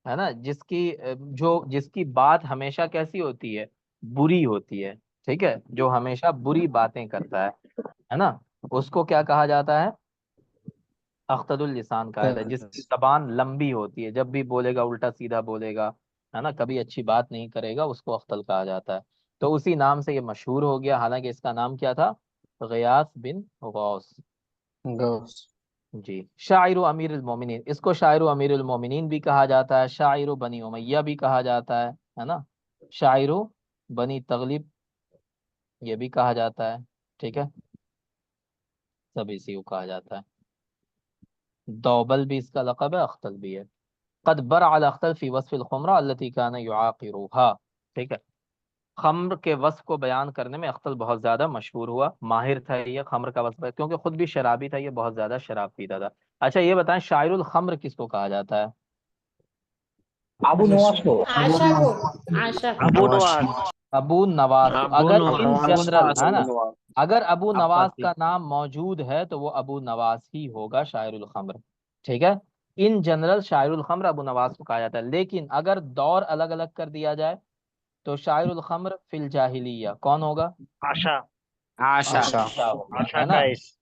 है ना, जिसकी बात हमेशा कैसी होती है? बुरी होती है। ठीक है, जो हमेशा बुरी बातें करता है ना, उसको क्या कहा जाता है? अख्तलुल लिसान कहा जाता है। जिसकी जबान लंबी होती है, जब भी बोलेगा उल्टा सीधा बोलेगा, है ना, कभी अच्छी बात नहीं करेगा, उसको अख्तल कहा जाता है। तो उसी नाम से ये मशहूर हो गया, हालांकि इसका नाम क्या था? गयास बिन गौस। गौस। जी, शाइर अमीरुल मोमिनीन, इसको शाइर अमीरुल मोमिनीन भी कहा जाता है, शाइर बनी उमैया भी कहा जाता है ना, शाइर बनी तगलिब ये भी कहा जाता है। ठीक है, सब इसी को कहा जाता है। दौबल भी इसका लक़ब है, अख्तल भी है। कद बर अल अख्तल फी वस्फ़िल खुमरा अल्लती कान युआक़िरुहा। ठीक है, खम्र के वस्फ को बयान करने में अख्तल बहुत ज्यादा मशहूर हुआ, माहिर था ये खम्र का वस्फ, क्योंकि खुद भी शराबी था, ये बहुत ज्यादा शराब पीता था। अच्छा, ये बताएं, शायरुल खम्र किसको कहा जाता है? अबू नवाज को। आशा को। आशा। अबू नवाज। नवाज। अबू नवाज को। अबू अगर इन नवाज। जनरल, है ना, अबुनवास। अगर अबू नवाज अब्बासी। का नाम मौजूद है तो वो अबू नवाज ही होगा शायरुल खम्र। ठीक है, इन जनरल शायरुल खम्र अबू नवाज को कहा जाता है, लेकिन अगर दौर अलग अलग कर दिया जाए तो शायरुल खम्र फिल जाहिलिया कौन होगा? आशा। आशा। आशा होगा, आशा है ना। टाइस।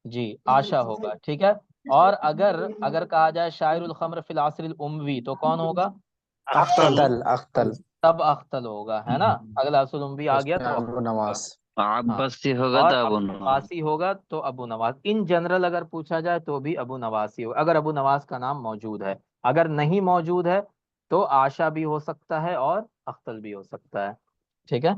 जी, आशा होगा। ठीक है, और अगर अगर कहा जाए शायरुल खम्र फिल असरिल उमवी तो कौन होगा? अख्तल। अख्तल। अख्तल। तब अख्तल होगा, है ना, अगला असुल उमवी आ गया उसमें तो अबू अख्तल होगा। नवास। हाँ, अब्बासी होगा और तो अबू अबू नवाज। नवासी होगा तो अबू नवाज। इन जनरल अगर पूछा जाए तो भी अबू नवासी होगा, अगर अबू नवाज का नाम मौजूद है। अगर नहीं मौजूद है तो आशा भी हो सकता है और अख्तल भी हो सकता है। ठीक है,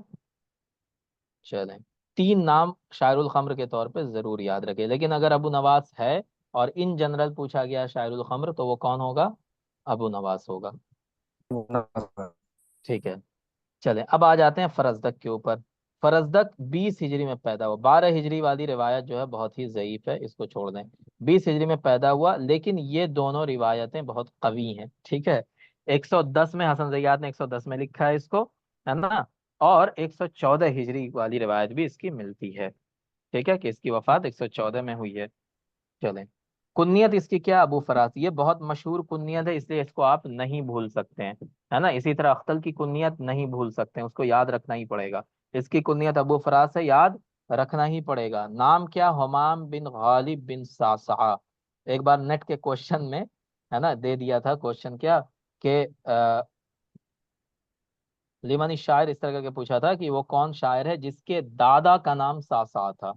चलें, तीन नाम शायरुल खम्र के तौर पे जरूर याद रखें, लेकिन अगर अबू नवाज है और इन जनरल पूछा गया शायरुल खम्र तो वो कौन होगा? अबू नवाज होगा। ठीक है, चलें, अब आ जाते हैं फरजदक के ऊपर। फरजदक 20 हिजरी में पैदा हुआ, 12 हिजरी वाली रिवायत जो है बहुत ही ज़ईफ है, इसको छोड़ दें। 20 हिजरी में पैदा हुआ, लेकिन ये दोनों रिवायतें बहुत कवी हैं। ठीक है, 110 में हसन ज़ैयाद ने 110 में लिखा है इसको, है ना, और 114 हिजरी वाली रिवायत भी इसकी मिलती है। ठीक है, कि इसकी वफात 114 में हुई है। चलें, कुन्नियत इसकी क्या? अबू फरास, ये बहुत मशहूर कुन्नियत है, इसलिए इसको आप नहीं भूल सकते हैं, है ना। इसी तरह अख्तल की कुन्नियत नहीं भूल सकते हैं, उसको याद रखना ही पड़ेगा। इसकी कुन्नियत अबू फरास है, याद रखना ही पड़ेगा। नाम क्या? हमाम बिन गालिब बिन सासा। एक बार नेट के क्वेश्चन में, है ना, दे दिया था क्वेश्चन, क्या कि लिमन शायर, इस तरह करके पूछा था कि वो कौन शायर है जिसके दादा का नाम सासा था।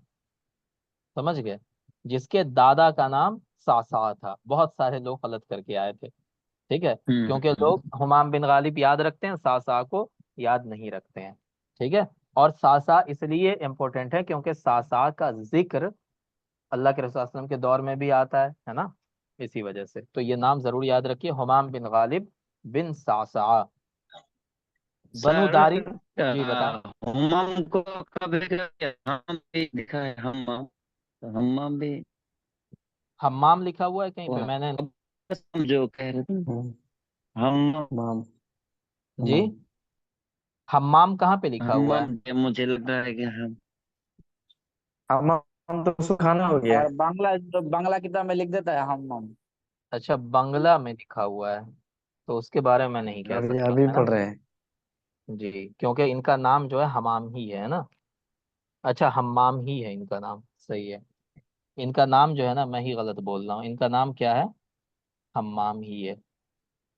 समझ गए, जिसके दादा का नाम सासा था। बहुत सारे लोग गलत करके आए थे। ठीक है, क्योंकि लोग हुमाम बिन गालिब याद रखते हैं, सासा को याद नहीं रखते हैं। ठीक है, और सासा इसलिए इम्पोर्टेंट है क्योंकि सासा का जिक्र अल्लाह के रसूल सल्लल्लाहु अलैहि वसल्लम के दौर में भी आता है ना, इसी वजह से। तो ये नाम जरूर याद रखिए, हुमाम बिन गालिब बिन सासा, बनु सर दारी। जी बताएं। हम्माम को कभी हम भी लिखा है हम्माम, तो हम्माम भी हम्माम लिखा हुआ है कहीं पे? वहाँ मैंने। हम जो कह रहे थे हम्म, हम माम जी, माम हम्माम कहाँ पे लिखा हुआ है? हम्माम, मुझे लग रहा है कि हम हम तो उसको खाना हो गया। और बांग्ला तो बांग्ला किताब में लिख देता है हम। अच्छा, बंगला में लिखा हुआ है, तो उसके बारे में नहीं कह अभी सकता अभी है ना। पढ़ रहे हैं। जी, क्योंकि इनका नाम जो है हमाम ही है ना। अच्छा, हम्माम ही है इनका नाम, सही है। इनका नाम जो है ना, मैं ही गलत बोल रहा हूँ, इनका नाम क्या है? हम्माम ही है।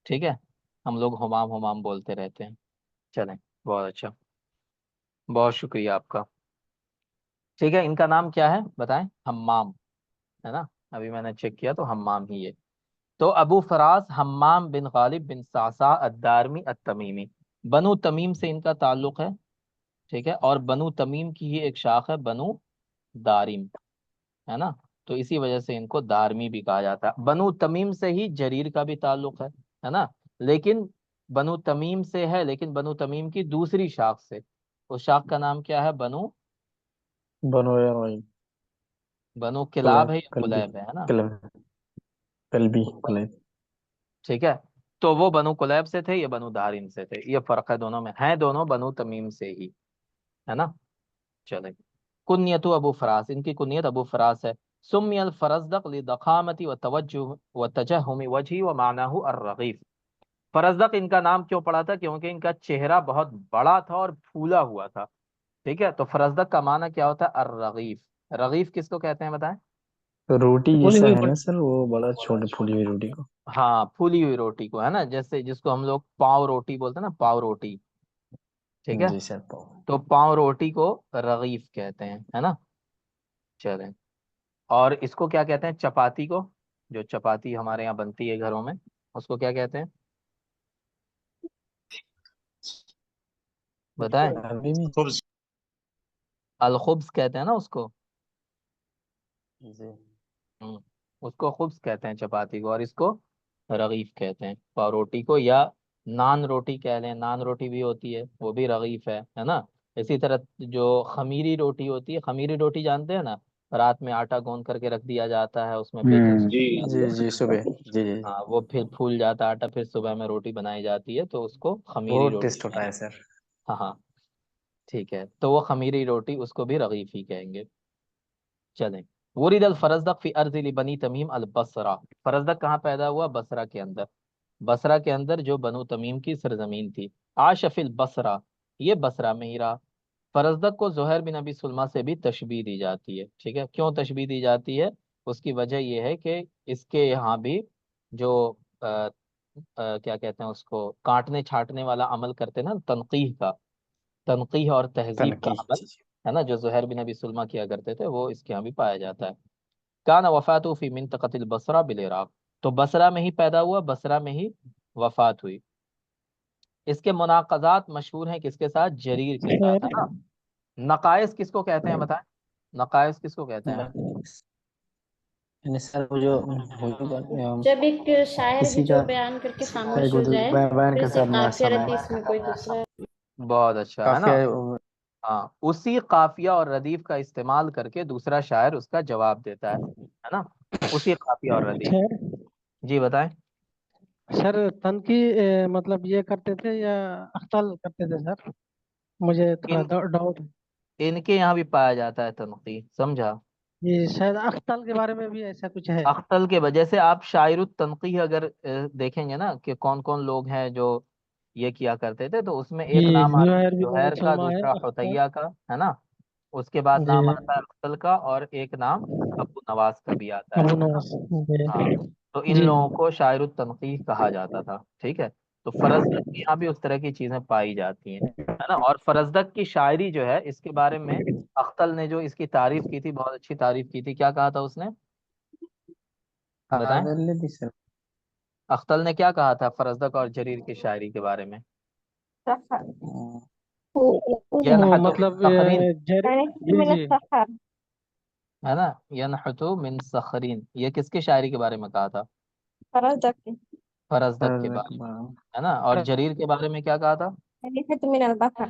ठीक है, हम लोग हुमाम हुमाम बोलते रहते हैं। चलें, बहुत अच्छा, बहुत शुक्रिया आपका। ठीक है, इनका नाम क्या है बताएं? हम्माम, है ना। अभी मैंने चेक किया तो हम्माम ही है। तो अबू फरास हम्माम बिन गालिब बिन सासा अद्दारमी अत-तमीमी, बनु तमीम से इनका ताल्लुक है। ठीक है, और बनु तमीम की ही एक शाख है बनु दारिम, है ना। तो इसी वजह से इनको दारमी भी कहा जाता है। बनु तमीम से ही जरीर का भी ताल्लुक है ना। लेकिन बनु तमीम से है, लेकिन बनु तमीम की दूसरी शाख से, उस शाख का नाम क्या है? बनु, बनो या वही बनु किलाब कुलैब है या कलबी कुलैब है ना। कलब कलबी कुलैब। ठीक है, तो वो बनु कुलैब से थे, ये बनु दारिम से थे, ये फर्क है दोनों में, हैं दोनों बनु तमीम से ही, है ना। चले, कुन्यतु अबू फरास, इनकी कुन्यत अबू फरास है। सुम्मियल फरजदक लिदखामती व तवज्जुह व तजहुमी वजही व मानाहु अर्रगीफ। फरजदक इनका नाम क्यों पड़ा था? क्योंकि इनका चेहरा बहुत बड़ा था और फूला हुआ था। ठीक है, तो फरजदक का माना क्या होता है? अर्रगीफ। रगीफ किसको कहते हैं बताएं? तो रोटी बोली जैसा हुई है ना सर, वो बड़ा छोटी फूली हुई रोटी को। हाँ, फूली हुई रोटी को, है ना, जैसे जिसको हम लोग पाव रोटी बोलते हैं ना, पाव रोटी। ठीक है, जी सर, पाव। तो पाव रोटी को रगीफ कहते हैं, है ना। चलें, और इसको क्या कहते हैं? चपाती को, जो चपाती हमारे यहाँ बनती है घरों में, उसको क्या कहते हैं बताएं? अभी भी। अलखुब्स कहते हैं ना उसको। जी। हम्म, उसको खुब्स कहते हैं चपाती को, और इसको रगीफ कहते हैं पाव रोटी को, या नान रोटी कह लें, नान रोटी भी होती है, वो भी रगीफ है ना। इसी तरह जो खमीरी रोटी होती है, खमीरी रोटी जानते हैं ना, रात में आटा गूंद करके रख दिया जाता है, उसमें बेकिंग हम्म जी सोडा जी डालते हैं जी, सुबह। जी जी। ना। हाँ, वो फिर फूल जाता है आटा, फिर सुबह में रोटी बनाई जाती है, तो उसको खमीरी बहुत रोटी टेस्ट होता कहेंगे। है सर। हाँ हाँ, ठीक है, तो वो खमीरी रोटी, उसको भी रगीफ ही कहेंगे। चलें, वरीद अल फरजदक फी अर्ज़ बनी तमीम अल बसरा। फरजदक कहाँ पैदा हुआ? बसरा के अंदर। बसरा के अंदर जो बनु तमीम की सरजमीन थी। आशफिल बसरा, ये बसरा में ही रहा। फरजदक को ज़ुहैर बिन अबी सुलमा से भी तशबीह दी जाती है। ठीक है, क्यों तशबीह दी जाती है? उसकी वजह यह है कि इसके यहाँ भी जो क्या कहते हैं उसको, काटने छाटने वाला अमल करते हैं ना, तनकीह का, तनकीह और तहजीब का तनकी। अमल, जी जी। है ना, जो ज़ुहैर बिन अबी सुलमा किया करते थे, वो इसके यहाँ भी पाया जाता है। कान वफ़ातु फी मिनतक़तिल बसरा बिल इराक़, तो बसरा में ही पैदा हुआ, बसरा में ही वफात हुई। इसके मुनाक़ज़ात मशहूर हैं किसके साथ? जरीर के साथ, है सर ना। नकाइस किसको कहते हैं बताएं? नकाइस किसको कहते हैं? यानी सर वो जो होगा, जब एक शायर भी किसी जो का बयान करके एक खामोश हो जाए, बयान फिर के से साथ में काफिया समय रतीस में कोई दूसरा। बहुत अच्छा, है ना। काफिया। हाँ, उसी काफिया और रदीफ का इस्तेमाल करके दूसरा शायर उसका जवाब देता है ना। उसी काफिया और रदीफ। सर जी बताएं। सर तनकी मतलब ये करते थे या अख्तल करते थे सर? मुझे थोड़ा इन डाउट है। इनके यहाँ भी पाया जाता है तनकी, समझा। ये शायद अख्तल के बारे में भी ऐसा कुछ है। अख्तल के वजह से आप शायरुत तनकी अगर देखेंगे ना, कि कौन कौन लोग हैं जो ये किया करते थे, तो उसमें जी, एक नाम आता है जुहैर बिन अबी जुहैर का, सलमा है, दूसरा अख्तल। हुतैया का, है ना। उसके बाद जी, नाम आता है अख्तल का, और एक नाम अबू नवाज का भी आता अबू है ना। नवास। जी हाँ, तो इन जी। लोगों को शायरुत तनकीह कहा जाता था। ठीक है, तो फरजदक के यहाँ भी उस तरह की चीजें पाई जाती हैं, है ना। और फरजदक की शायरी जो है, इसके बारे में अख्तल ने जो इसकी तारीफ की थी, बहुत अच्छी तारीफ की थी। क्या कहा था उसने बताएं? आदर ले दी सर। अख्तल ने क्या कहा था फरजदक और जरीर की शायरी के बारे में? वो यनहतु मतलब फखरिन, जी जी। है ना। यनहतु मिन सखरिन, ये किसकी शायरी के बारे में कहा था? फरज़दक फरजदक के फर्ज बारे में, बार है ना। और जरीर के बारे में क्या कहा था? खलीफत मिन अल बकर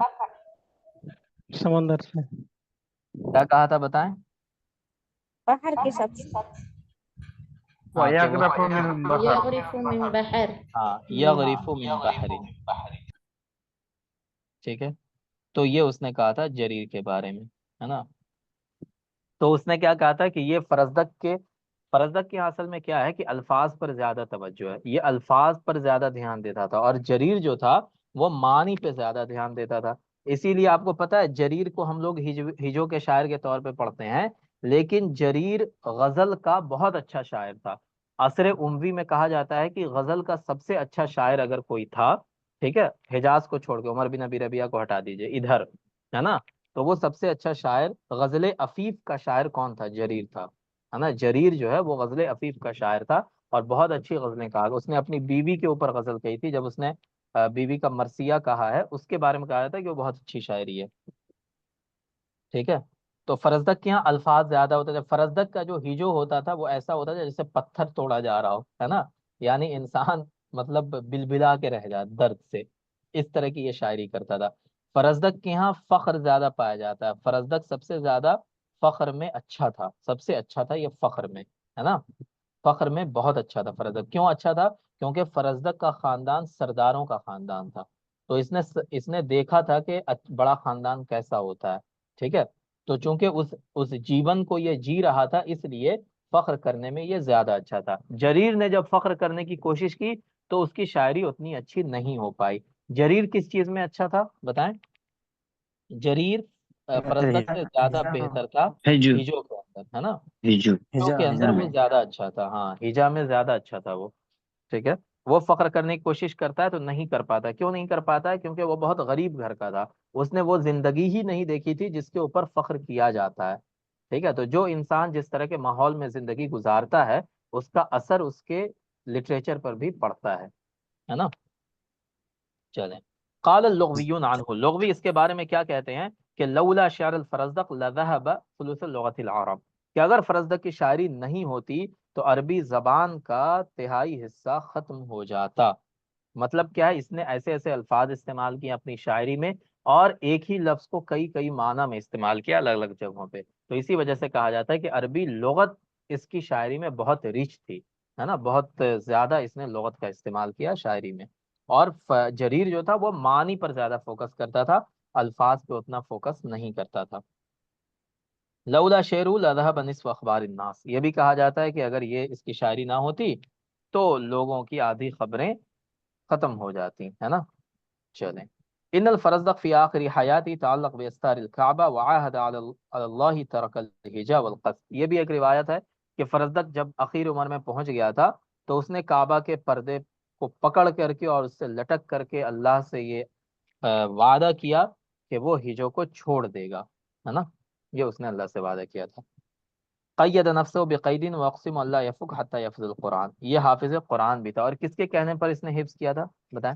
समंदर से। क्या कहा था बताएं? बहर के शख्स हाँ कि वो, वयगरफ मिन बहर। यगरिफु मिन बहर हाँ यगरिफु मिन बहरिन, ठीक है। तो ये उसने कहा था जरीर के बारे में, है ना। तो उसने क्या कहा था कि ये फरजदक के असल में क्या है कि अल्फाज पर ज्यादा तवज्जो है, ये अल्फाज पर ज्यादा ध्यान देता था, और जरीर जो था वो मानी पे ज्यादा ध्यान देता था। इसीलिए आपको पता है जरीर को हम लोग हिजो के शायर के तौर पे पढ़ते हैं, लेकिन जरीर गजल का बहुत अच्छा शायर था। असर उमवी में कहा जाता है कि गजल का सबसे अच्छा शायर अगर कोई था, ठीक है, हिजाज को छोड़ के, उमर बिन अबी रबिया को हटा दीजिए इधर, है ना, तो वो सबसे अच्छा शायर गजल अफीफ का शायर कौन था? जरीर था, है ना। जरीर जो है वो गजल अफीफ का शायर था, और बहुत अच्छी गजलें कहा। उसने अपनी बीवी के ऊपर गजल कही थी, जब उसने बीवी का मरसिया कहा है उसके बारे में कहा जाता है कि वो बहुत अच्छी शायरी है, ठीक है। तो फरजदक के यहाँ अल्फाज ज्यादा होते थे। फरजदक का जो हिजो होता था वो ऐसा होता था जैसे पत्थर तोड़ा जा रहा हो, है ना, यानी इंसान मतलब बिलबिला के रह जाए दर्द से, इस तरह की ये शायरी करता था। फरजदक के यहाँ फख्र ज्यादा पाया जाता है, फरजदक सबसे ज्यादा फख्र में अच्छा था, सबसे अच्छा था ये फख्र में, है ना। फख्र में बहुत अच्छा था फरजदक। क्यों अच्छा था? क्योंकि फरजदक का खानदान सरदारों का खानदान था। तो इसने इसने देखा था कि बड़ा खानदान कैसा होता है, ठीक है। तो चूंकि उस जीवन को ये जी रहा था, इसलिए फख्र करने में ये ज्यादा अच्छा था। जरीर ने जब फख्र करने की कोशिश की तो उसकी शायरी उतनी अच्छी नहीं हो पाई। जरीर किस चीज में अच्छा था बताएं? जरीर फरजदक से ज्यादा बेहतर था हिजू हिजो के अंदर, है ना। हिजू हिजो के अंदर हिजा वो में। ज्यादा अच्छा था, हाँ हिजा में ज्यादा अच्छा था वो, ठीक है। वो फख्र करने की कोशिश करता है तो नहीं कर पाता। क्यों नहीं कर पाता है? क्योंकि वो बहुत गरीब घर का था, उसने वो जिंदगी ही नहीं देखी थी जिसके ऊपर फख्र किया जाता है, ठीक है। तो जो इंसान जिस तरह के माहौल में जिंदगी गुजारता है, उसका असर उसके लिटरेचर पर भी पड़ता है ना। चलें, काल लुग़वियुन अन्हु, लुग़वी इसके बारे में क्या कहते हैं कि लौला शअर अल फरज़दक लज़हब सुलुस लुग़तिल अरब, कि अगर फरज़दक की शायरी नहीं होती तो अरबी जबान का तिहाई हिस्सा खत्म हो जाता। मतलब क्या है, इसने ऐसे ऐसे अल्फाज इस्तेमाल किए अपनी शायरी में, और एक ही लफ्ज को कई कई माना में इस्तेमाल किया अलग अलग जगहों पे। तो इसी वजह से कहा जाता है कि अरबी लुगत इसकी शायरी में बहुत रिच थी, है ना, बहुत ज्यादा इसने लुगत का इस्तेमाल किया शायरी में। और जरीर जो था वो मानी पर ज्यादा फोकस करता था, अल्फाज पे उतना फोकस नहीं करता था। लौला शेरू लज़हब निस्फ़ अखबार नास, ये भी कहा जाता है कि अगर ये इसकी शायरी ना होती तो लोगों की आधी खबरें खत्म हो जाती, है ना। चलें, इन्नल फरज़दक फी आखिरी हयाती तअल्लक़ बिअस्तारिल काबा व आहद अलल्लाहि तरकल हिजा वल क़स्द, ये भी एक रिवायत है कि फरज़दक जब आखिर उम्र में पहुंच गया था तो उसने काबा के पर्दे को पकड़ करके और उससे लटक करके अल्लाह से ये वादा किया कि वो हिजो को छोड़ देगा, है ना। ये उसने अल्लाह से वादा किया था। क़य्यद नफ्सहु बिक़ैदिन व अक़सिम अल्ला यफ़ुक हत्ता यफ़्ज़ुल कुरान, ये हाफिज़ कुरान भी था। और किसके कहने पर इसने हिफ्ज़ किया था बताएं?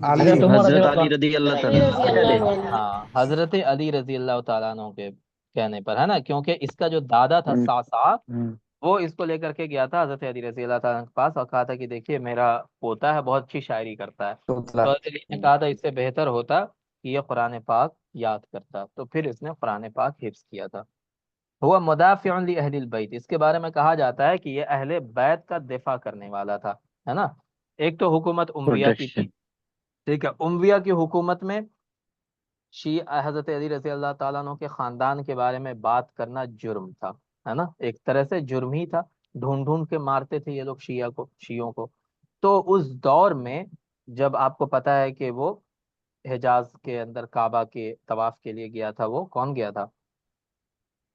अली हजरत उमर रजी हजरत अल्लाह अली रदी अल्लाह अली ताला रजी अल्लाह अन्हु हाँ हजरत अली रजी अल्लाह तआला अन्हु के कहने पर, है ना। क्योंकि इसका जो दादा था हम्म, सासा, हम्म, वो इसको लेकर के गया था हजरत अली रजी अल्लाह तआला के पास और कहा था कि देखिए मेरा पोता है, बहुत अच्छी शायरी करता है। तोतला तो हजरत अली ने कहा था इससे बेहतर होता कि ये कुरान पाक याद करता, तो फिर इसने कुरान पाक हिफ्ज किया था। हुआ मुदाफ़िउन लि अहलिल बैत, इसके बारे में कहा जाता है कि ये अहले बैत का दिफा करने वाला था, है ना। एक तो हुकूमत उमविया की थी, प्रोटेक्शन। ठीक है। उमविया की हुकूमत में हजरत अली रजी अल्लाह ताला अन्हु के खानदान के बारे में बात करना जुर्म था, है ना, एक तरह से जुर्म ही था। ढूंढ ढूंढ के मारते थे ये लोग शियों को। तो उस दौर में जब आपको पता है कि वो हिजाज के अंदर काबा के तवाफ के लिए गया था, वो कौन गया था?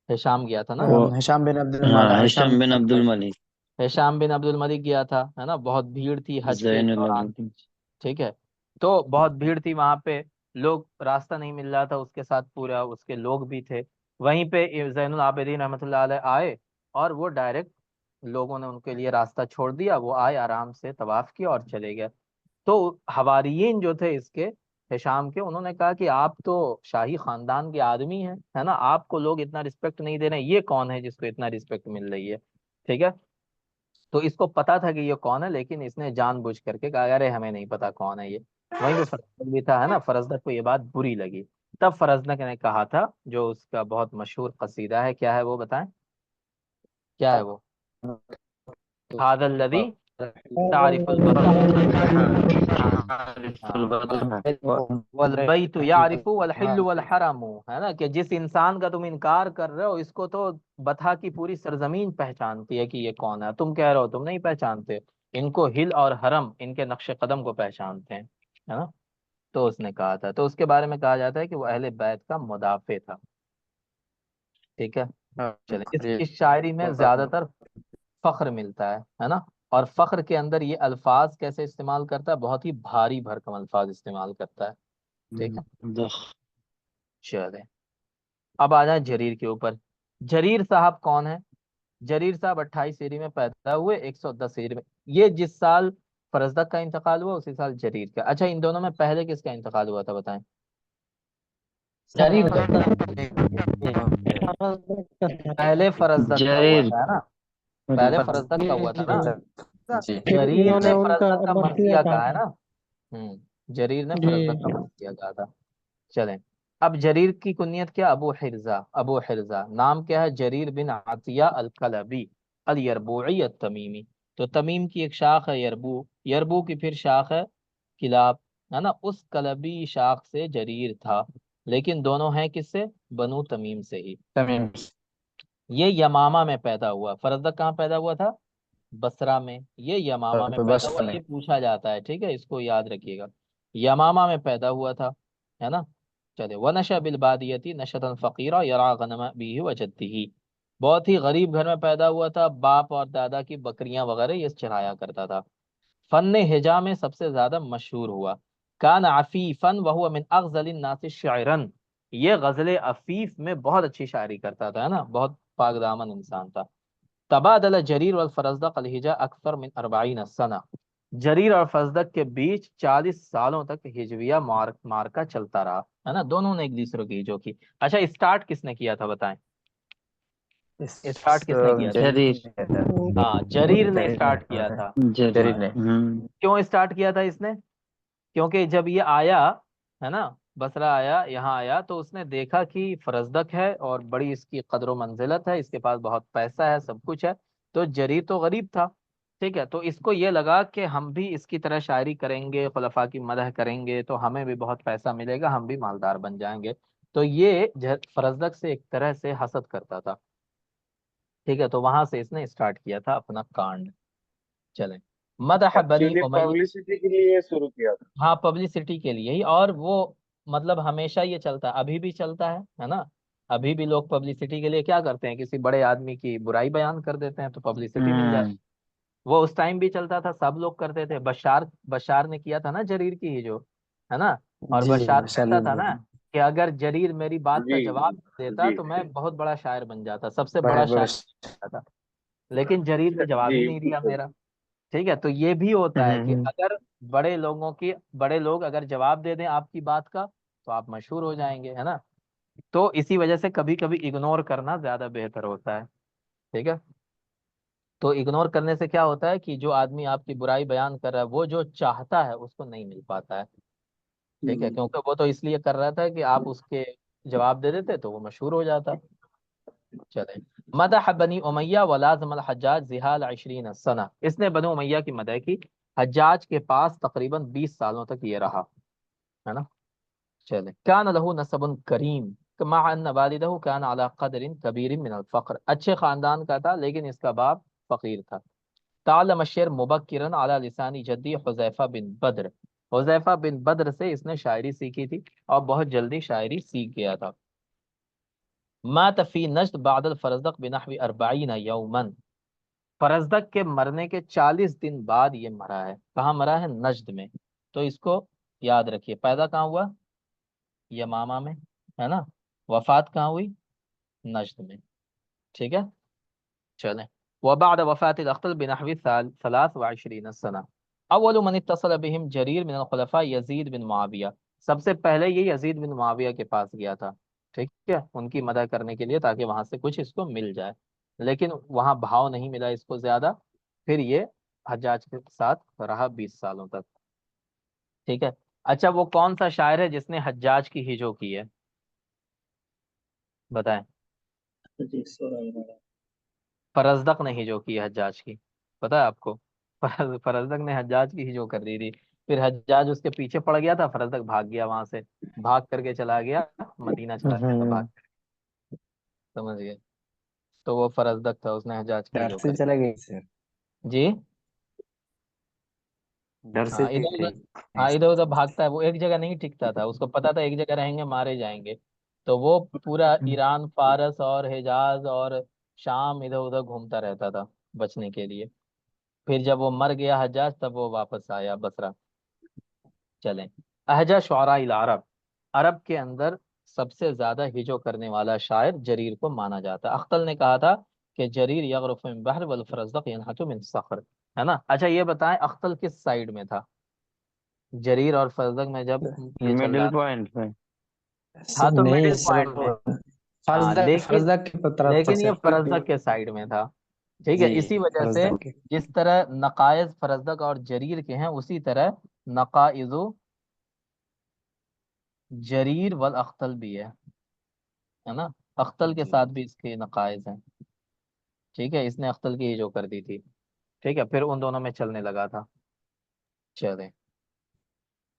हिशाम गया था ना। वो हिशाम बिन अब्दुल हाँ, मलिक हिशाम बिन अब्दुल मलिक। हिशाम बिन अब्दुल मलिक गया था, है ना। बहुत भीड़ थी हज के जैनुल दौरान, आबिदीन। ठीक है। तो बहुत भीड़ थी वहां पे, लोग रास्ता नहीं मिल रहा था, उसके साथ पूरा उसके लोग भी थे। वहीं पे जैनुल आबिदीन रहमतुल्लाह अलैह आए, और वो डायरेक्ट लोगों ने उनके लिए रास्ता छोड़ दिया, वो आए आराम से तवाफ किया और चले गए। तो हवारियीन जो थे इसके, हिशाम के, उन्होंने कहा कि आप तो शाही खानदान के आदमी हैं, है ना, आपको लोग इतना रिस्पेक्ट नहीं दे रहे हैं, ये कौन है जिसको इतना रिस्पेक्ट मिल रही है। ठीक है। तो इसको पता था कि ये कौन है, लेकिन इसने जानबूझ करके कहा अरे हमें नहीं पता कौन है ये। वहीं पे फरजदक भी था, है ना, फरजदक को ये बात बुरी लगी। तब फरजदक ने कहा था, जो उसका बहुत मशहूर कसीदा है, क्या है वो बताएं, क्या है वो? हादल्लदी तारिफुल वल बैतु यारिफु वल हिल्लु वल हरमु, है ना, कि जिस इंसान का तुम इनकार कर रहे हो, इसको तो बता की पूरी सरजमीन पहचानती है कि ये कौन है, तुम कह रहे हो तुम नहीं पहचानते। इनको हिल और हरम, इनके नक्शे कदम को पहचानते हैं, है ना। तो उसने कहा था, तो उसके बारे में कहा जाता है कि वो अहले बैत का मुदाफे था। ठीक है। चले, इस शायरी में ज्यादातर फख्र मिलता है ना। और फख्र के अंदर ये अल्फाज कैसे इस्तेमाल करता है, बहुत ही भारी भरकम अल्फाज इस्तेमाल करता है। ठीक है। चले, अब आ जाए जरीर के ऊपर। जरीर साहब कौन है? जरीर साहब 28 हिजरी में पैदा हुए, 110 हिजरी में। ये जिस साल फरजदक का इंतकाल हुआ उसी साल जरीर का। अच्छा, इन दोनों में पहले किसका इंतकाल हुआ था बताएं? जरीर का पहले फरजदक का हुआ जरीर। था, है ना, पहले फरजदक का जी हुआ था जी। ना। जी फिर जरीर इन्होंने ने उनका फरजदक का मसीहा मसीहा कहा कहा है था। ना। जरीर ने फरजदक का जी। मसीहा कहा था। चलें, अब जरीर की कुनियत क्या? अबू हिरजा। अबू हिरजा नाम क्या है? जरीर बिन आतिया अल कलबी अल यरबूई अल तमीमी। तो तमीम की एक शाख है यरबू, यरबू की फिर शाख है किलाब, है ना। उस कलबी शाख से जरीर था, लेकिन दोनों हैं किससे? बनु तमीम से ही। तमीम ये यमामा में पैदा हुआ। फरजदक कहाँ पैदा हुआ था? बसरा में। ये यमामा में पैदा बस हुआ, में। ये पूछा जाता है, ठीक है, इसको याद रखिएगा। यमामा में पैदा हुआ था, है ना। चले, व नशा बिल बादियती नशतन फ़कीरा यरा गनमा बीही व जद्दीही। बहुत ही गरीब घर में पैदा हुआ था, बाप और दादा की बकरियां वगैरह ये चराया करता था। फन हिजा में सबसे ज्यादा मशहूर हुआ। कान अफीफन व हुवा मिन अगजलिन नासि शायरन। ये गजल अफीफ में बहुत अच्छी शायरी करता था, है ना, बहुत पाकदामन इंसान था। तबादला जरीर और फरजदक अलहिजा अक्सर मिन 40 सना। जरीर और फरजदक के बीच 40 सालों तक हिजविया मार्का चलता रहा, है ना, दोनों ने एक दूसरे की जो की। अच्छा, स्टार्ट किसने किया था बताएं? स्टार्ट किसने किया था? Jarir Jarir. हाँ, जरीर ने जरीर स्टार्ट किया ने था। जरीर। जरीर ने क्यों स्टार्ट किया था इसने? क्योंकि जब ये आया, है ना, बसरा आया, यहाँ आया, तो उसने देखा कि फरजदक है और बड़ी इसकी कदर मंजिलत है, इसके पास बहुत पैसा है, सब कुछ है। तो जरीर तो गरीब था, ठीक है, तो इसको ये लगा कि हम भी इसकी तरह शायरी करेंगे, खुलफा की मदह करेंगे, तो हमें भी बहुत पैसा मिलेगा, हम भी मालदार बन जाएंगे। तो ये फरजदक से एक तरह से हसद करता था। ठीक है, तो वहां से इसने स्टार्ट किया था अपना कांड। चलें, मदह बनी एक्चुअली उमैया। पब्लिसिटी के लिए शुरू किया था। हाँ, पब्लिसिटी के लिए ही। और वो मतलब हमेशा ये चलता, अभी भी चलता है ना। अभी भी लोग पब्लिसिटी के लिए क्या करते हैं, किसी बड़े आदमी की बुराई बयान कर देते हैं तो पब्लिसिटी मिल जाती। हम्म। वो उस टाइम भी चलता था, सब लोग करते थे। बशार बशार ने किया था ना जरीर की ही जो, है ना। और जी बशार कहता शाली था ना कि अगर जरीर मेरी बात का जी जवाब देता जी तो मैं बहुत बड़ा शायर बन जाता, सबसे बड़े बड़ा बड़े शायर बन जाता। लेकिन जरीर ने जवाब ही जी नहीं दिया बिल्कुल। मेरा। ठीक है, तो ये भी होता है कि हम्म, अगर बड़े लोग अगर जवाब दे दें आपकी बात का, तो आप मशहूर हो जाएंगे, है ना। तो इसी वजह से कभी कभी इग्नोर करना ज्यादा बेहतर होता है। ठीक है। तो इग्नोर करने से क्या होता है कि जो आदमी आपकी बुराई बयान कर रहा है, वो जो चाहता है उसको नहीं मिल पाता है। ठीक है, क्योंकि वो तो इसलिए कर रहा था कि आप उसके जवाब दे देते तो वो मशहूर हो जाता। चले, मदह बनी उमैया वलाजम अल हज्जाज जिहाल 20 सना। इसने बनी उमैया की मदह की, हज्जाज के पास तकरीबन 20 सालों तक ये रहा, है ना। चले, कान लहू नसबुन करीम कमा अन्न वालिदहु कान अला कदरिन कबीरिन मिनल फक्र। अच्छे खानदान का था, लेकिन इसका बाप फकीर था। तालम शेर मुबक्किरन अला लिसानी जद्दी हुज़ैफा बिन बद्र। हुज़ैफा बिन बद्र से इसने शायरी सीखी थी और बहुत जल्दी शायरी सीख गया था। मात फी नज्द बादल फरजदक बिनहवी 40 यौमन। फरजदक के मरने के 40 दिन बाद ये मरा है। कहाँ मरा है? नज्द में। तो इसको याद रखिए, पैदा कहाँ हुआ? यमामा में, है ना। वफात कहाँ हुई? नज्द में। ठीक है। चलें, वबाद वफ़ात अख्तल बिनहवी 23 सना। अव्वल मन इत्तसल बिहिम जरीर मिनल खुलफा यजीद बिन मुआविया। सबसे पहले ये यजीद बिन मुआविया के पास गया था, ठीक है, उनकी मदद करने के लिए, ताकि वहां से कुछ इसको मिल जाए। लेकिन वहां भाव नहीं मिला इसको ज्यादा। फिर ये हज्जाज के साथ रहा 20 सालों तक। ठीक है। अच्छा, वो कौन सा शायर है जिसने हज्जाज की हिजो की है, बताएं। फरजदक ने हिजो की है हज्जाज की, पता है आपको? फरजदक ने हज्जाज की हिजो कर दी थी। फिर हज्जाज उसके पीछे पड़ गया था, फरजदक भाग गया वहां से, भाग करके चला गया, मदीना चला गया था भाग। हम्म। समझ गए? तो वो फरजदक था, उसने हज्जाज की डर हिजो से कर दी। चला गई सर। जी। डर से हाँ, इधर उधर। हाँ, ऐसे। इधर उधर भागता है वो, एक जगह नहीं टिकता था, उसको पता था एक जगह रहेंगे मारे जाएंगे। तो वो पूरा ईरान, फारस और हिजाज और शाम इधर उधर घूमता रहता था बचने के लिए। फिर जब वो मर गया हज्जाज, तब वो वापस आया बसरा। चलें। अहजा शुअरा इल अरब, अरब के अंदर सबसे ज्यादा हिजो करने वाला शायर जरीर को माना जाता है। अख्तल ने कहा था कि जरीर यगरफ़ु मिन बहर वल फरज़दक़ यनहतु मिन सख़र, है ना। अच्छा, ये बताएं अख्तल किस साइड में था? जरीर और फरज़दक़ में जब ये चल रहा मिडिल था। पॉइंट में। था तो नहीं मिडिल सर, पॉइंट में। हाँ, फर्जदा लेकिन फर्जदा की तरफ था लेकिन ये सर। फरज़दक़ के साइड में था। ठीक है, जी, इसी वजह से फर्जदा के। जिस तरह नकायज फरज़दक़ और जरीर के हैं, उसी तरह नकाइज़ो जरीर वल अख्तल भी है ना। अख्तल के जी साथ भी इसके नकाइज हैं। ठीक है, इसने अख्तल की ही जो कर दी थी। ठीक है, फिर उन दोनों में चलने लगा था। चले।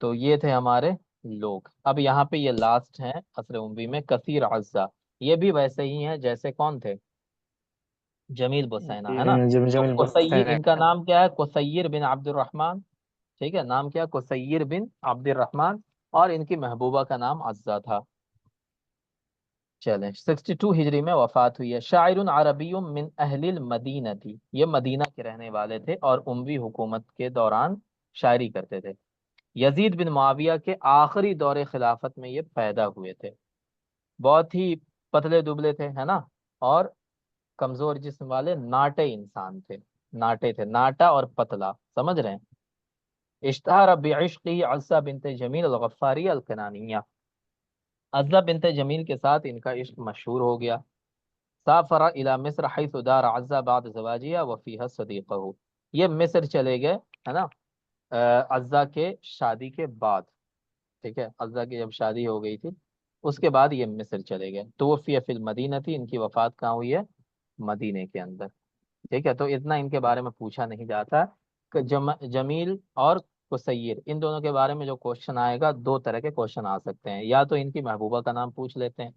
तो ये थे हमारे लोग। अब यहाँ पे ये लास्ट हैं असर उम्वी में, कसीर अज़्ज़ा। ये भी वैसे ही हैं जैसे कौन थे, जमील बुसैना, है ना। तो जमील कुसैयिर, बख्तर। इनका नाम क्या है? कुसैयिर बिन अब्दुर्रहमान। ठीक है, नाम क्या? कुसैयिर बिन अब्दुर्रहमान। और इनकी महबूबा का नाम अज़्ज़ा था। चलें, 62 हिजरी में वफात हुई है। शायरुन अरबियुम मिन अहलिल मदीना थी, ये मदीना के रहने वाले थे और उमवी हुकूमत के दौरान शायरी करते थे। यजीद बिन मुआविया के आखिरी दौरे खिलाफत में ये पैदा हुए थे। बहुत ही पतले दुबले थे, है ना। और कमजोर जिस्म वाले नाटे इंसान थे। नाटे थे, नाटा और पतला, समझ रहे हैं। इश्तहार बिइश्क़ी अज़्ज़ा बिनत जमील अल-गफ़ारी अल-कनानिया, अज़्ज़ा बिनत जमील के साथ इनका इश्क मशहूर हो गया। साफरा इला मिस्र हैसु दार अज़्ज़ा बाद ज़वाजिया व फ़ीहा सदीक़हु, ये मिस्र चले गए, है ना, अज़्ज़ा के शादी के बाद। ठीक है, अज़्ज़ा की जब शादी हो गई थी, उसके बाद ये मिस्र चले गए। तो वो फिल मदीना थी, इनकी वफात कहाँ हुई है? मदीने के अंदर। ठीक है, तो इतना इनके बारे में पूछा नहीं जाता कि जमील और कुसैयिर, इन दोनों के बारे में जो क्वेश्चन आएगा, दो तरह के क्वेश्चन आ सकते हैं। या तो इनकी महबूबा का नाम पूछ लेते हैं,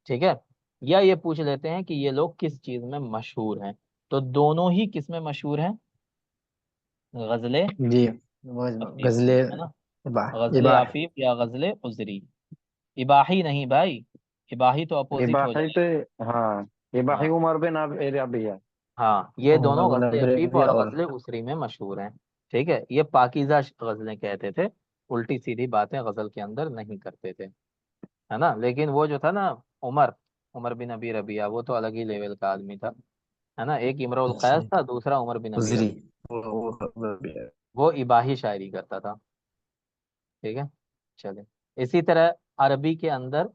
ठीक है, या ये पूछ लेते हैं कि ये लोग किस चीज में मशहूर हैं। तो दोनों ही किस में मशहूर हैं? गजले जी, वो अफीफ में, गजले है ना। इबाह गजले इबाह अफीफ या गजले उजरी। इबाही नहीं भाई, इबाही तो अपोजिट हो इबाही तो, जाएगा। हाँ, इबाही हाँ। उमर बिन अब रबी है। हाँ, ये दोनों उमर गजल अफीफ बिन और और गजल उसरी में मशहूर हैं। ठीक है, ये पाकीज़ा गजलें कहते थे, उल्टी सीधी बातें गजल के अंदर नहीं करते थे, है ना। लेकिन वो जो था ना, उमर उमर बिन अबी रबिया, वो तो अलग ही लेवल का आदमी था, है ना। एक इमरुल कैस था, दूसरा उमर बिन अबी उजरी, रबिया। वो वो इबाही शायरी करता था। ठीक है। चले। इसी तरह अरबी के अंदर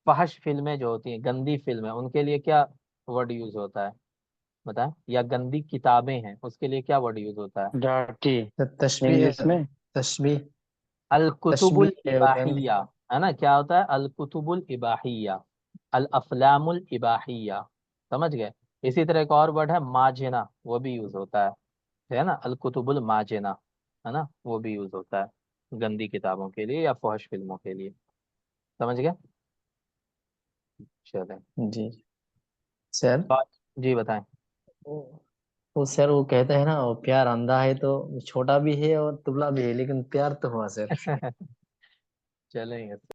फहश फिल्में जो होती हैं, गंदी फिल्में, उनके लिए क्या वर्ड यूज होता है, बताएं। या गंदी किताबें हैं, उसके लिए क्या वर्ड यूज होता है? डाटी, तशबीह, इंग्लिश में। तशबीह, अल कुतुबुल तशबीह होता है ना। इबाहिया, है ना। क्या होता है? अल कुतुबुल इबाहिया, अल अफलामुल इबाहिया, समझ गए। इसी तरह एक और वर्ड है माजिना, वो भी यूज होता है ना। अल कुतुबुल माजिना, है ना, वो भी यूज होता है गंदी किताबों के लिए या फहश फिल्मों के लिए। समझ गए। चलें। जी सर। बात। जी बताएं। वो सर, वो कहते हैं ना, वो प्यार अंधा है तो छोटा भी है और दुबला भी है, लेकिन प्यार तो हुआ सर। चलेंगे।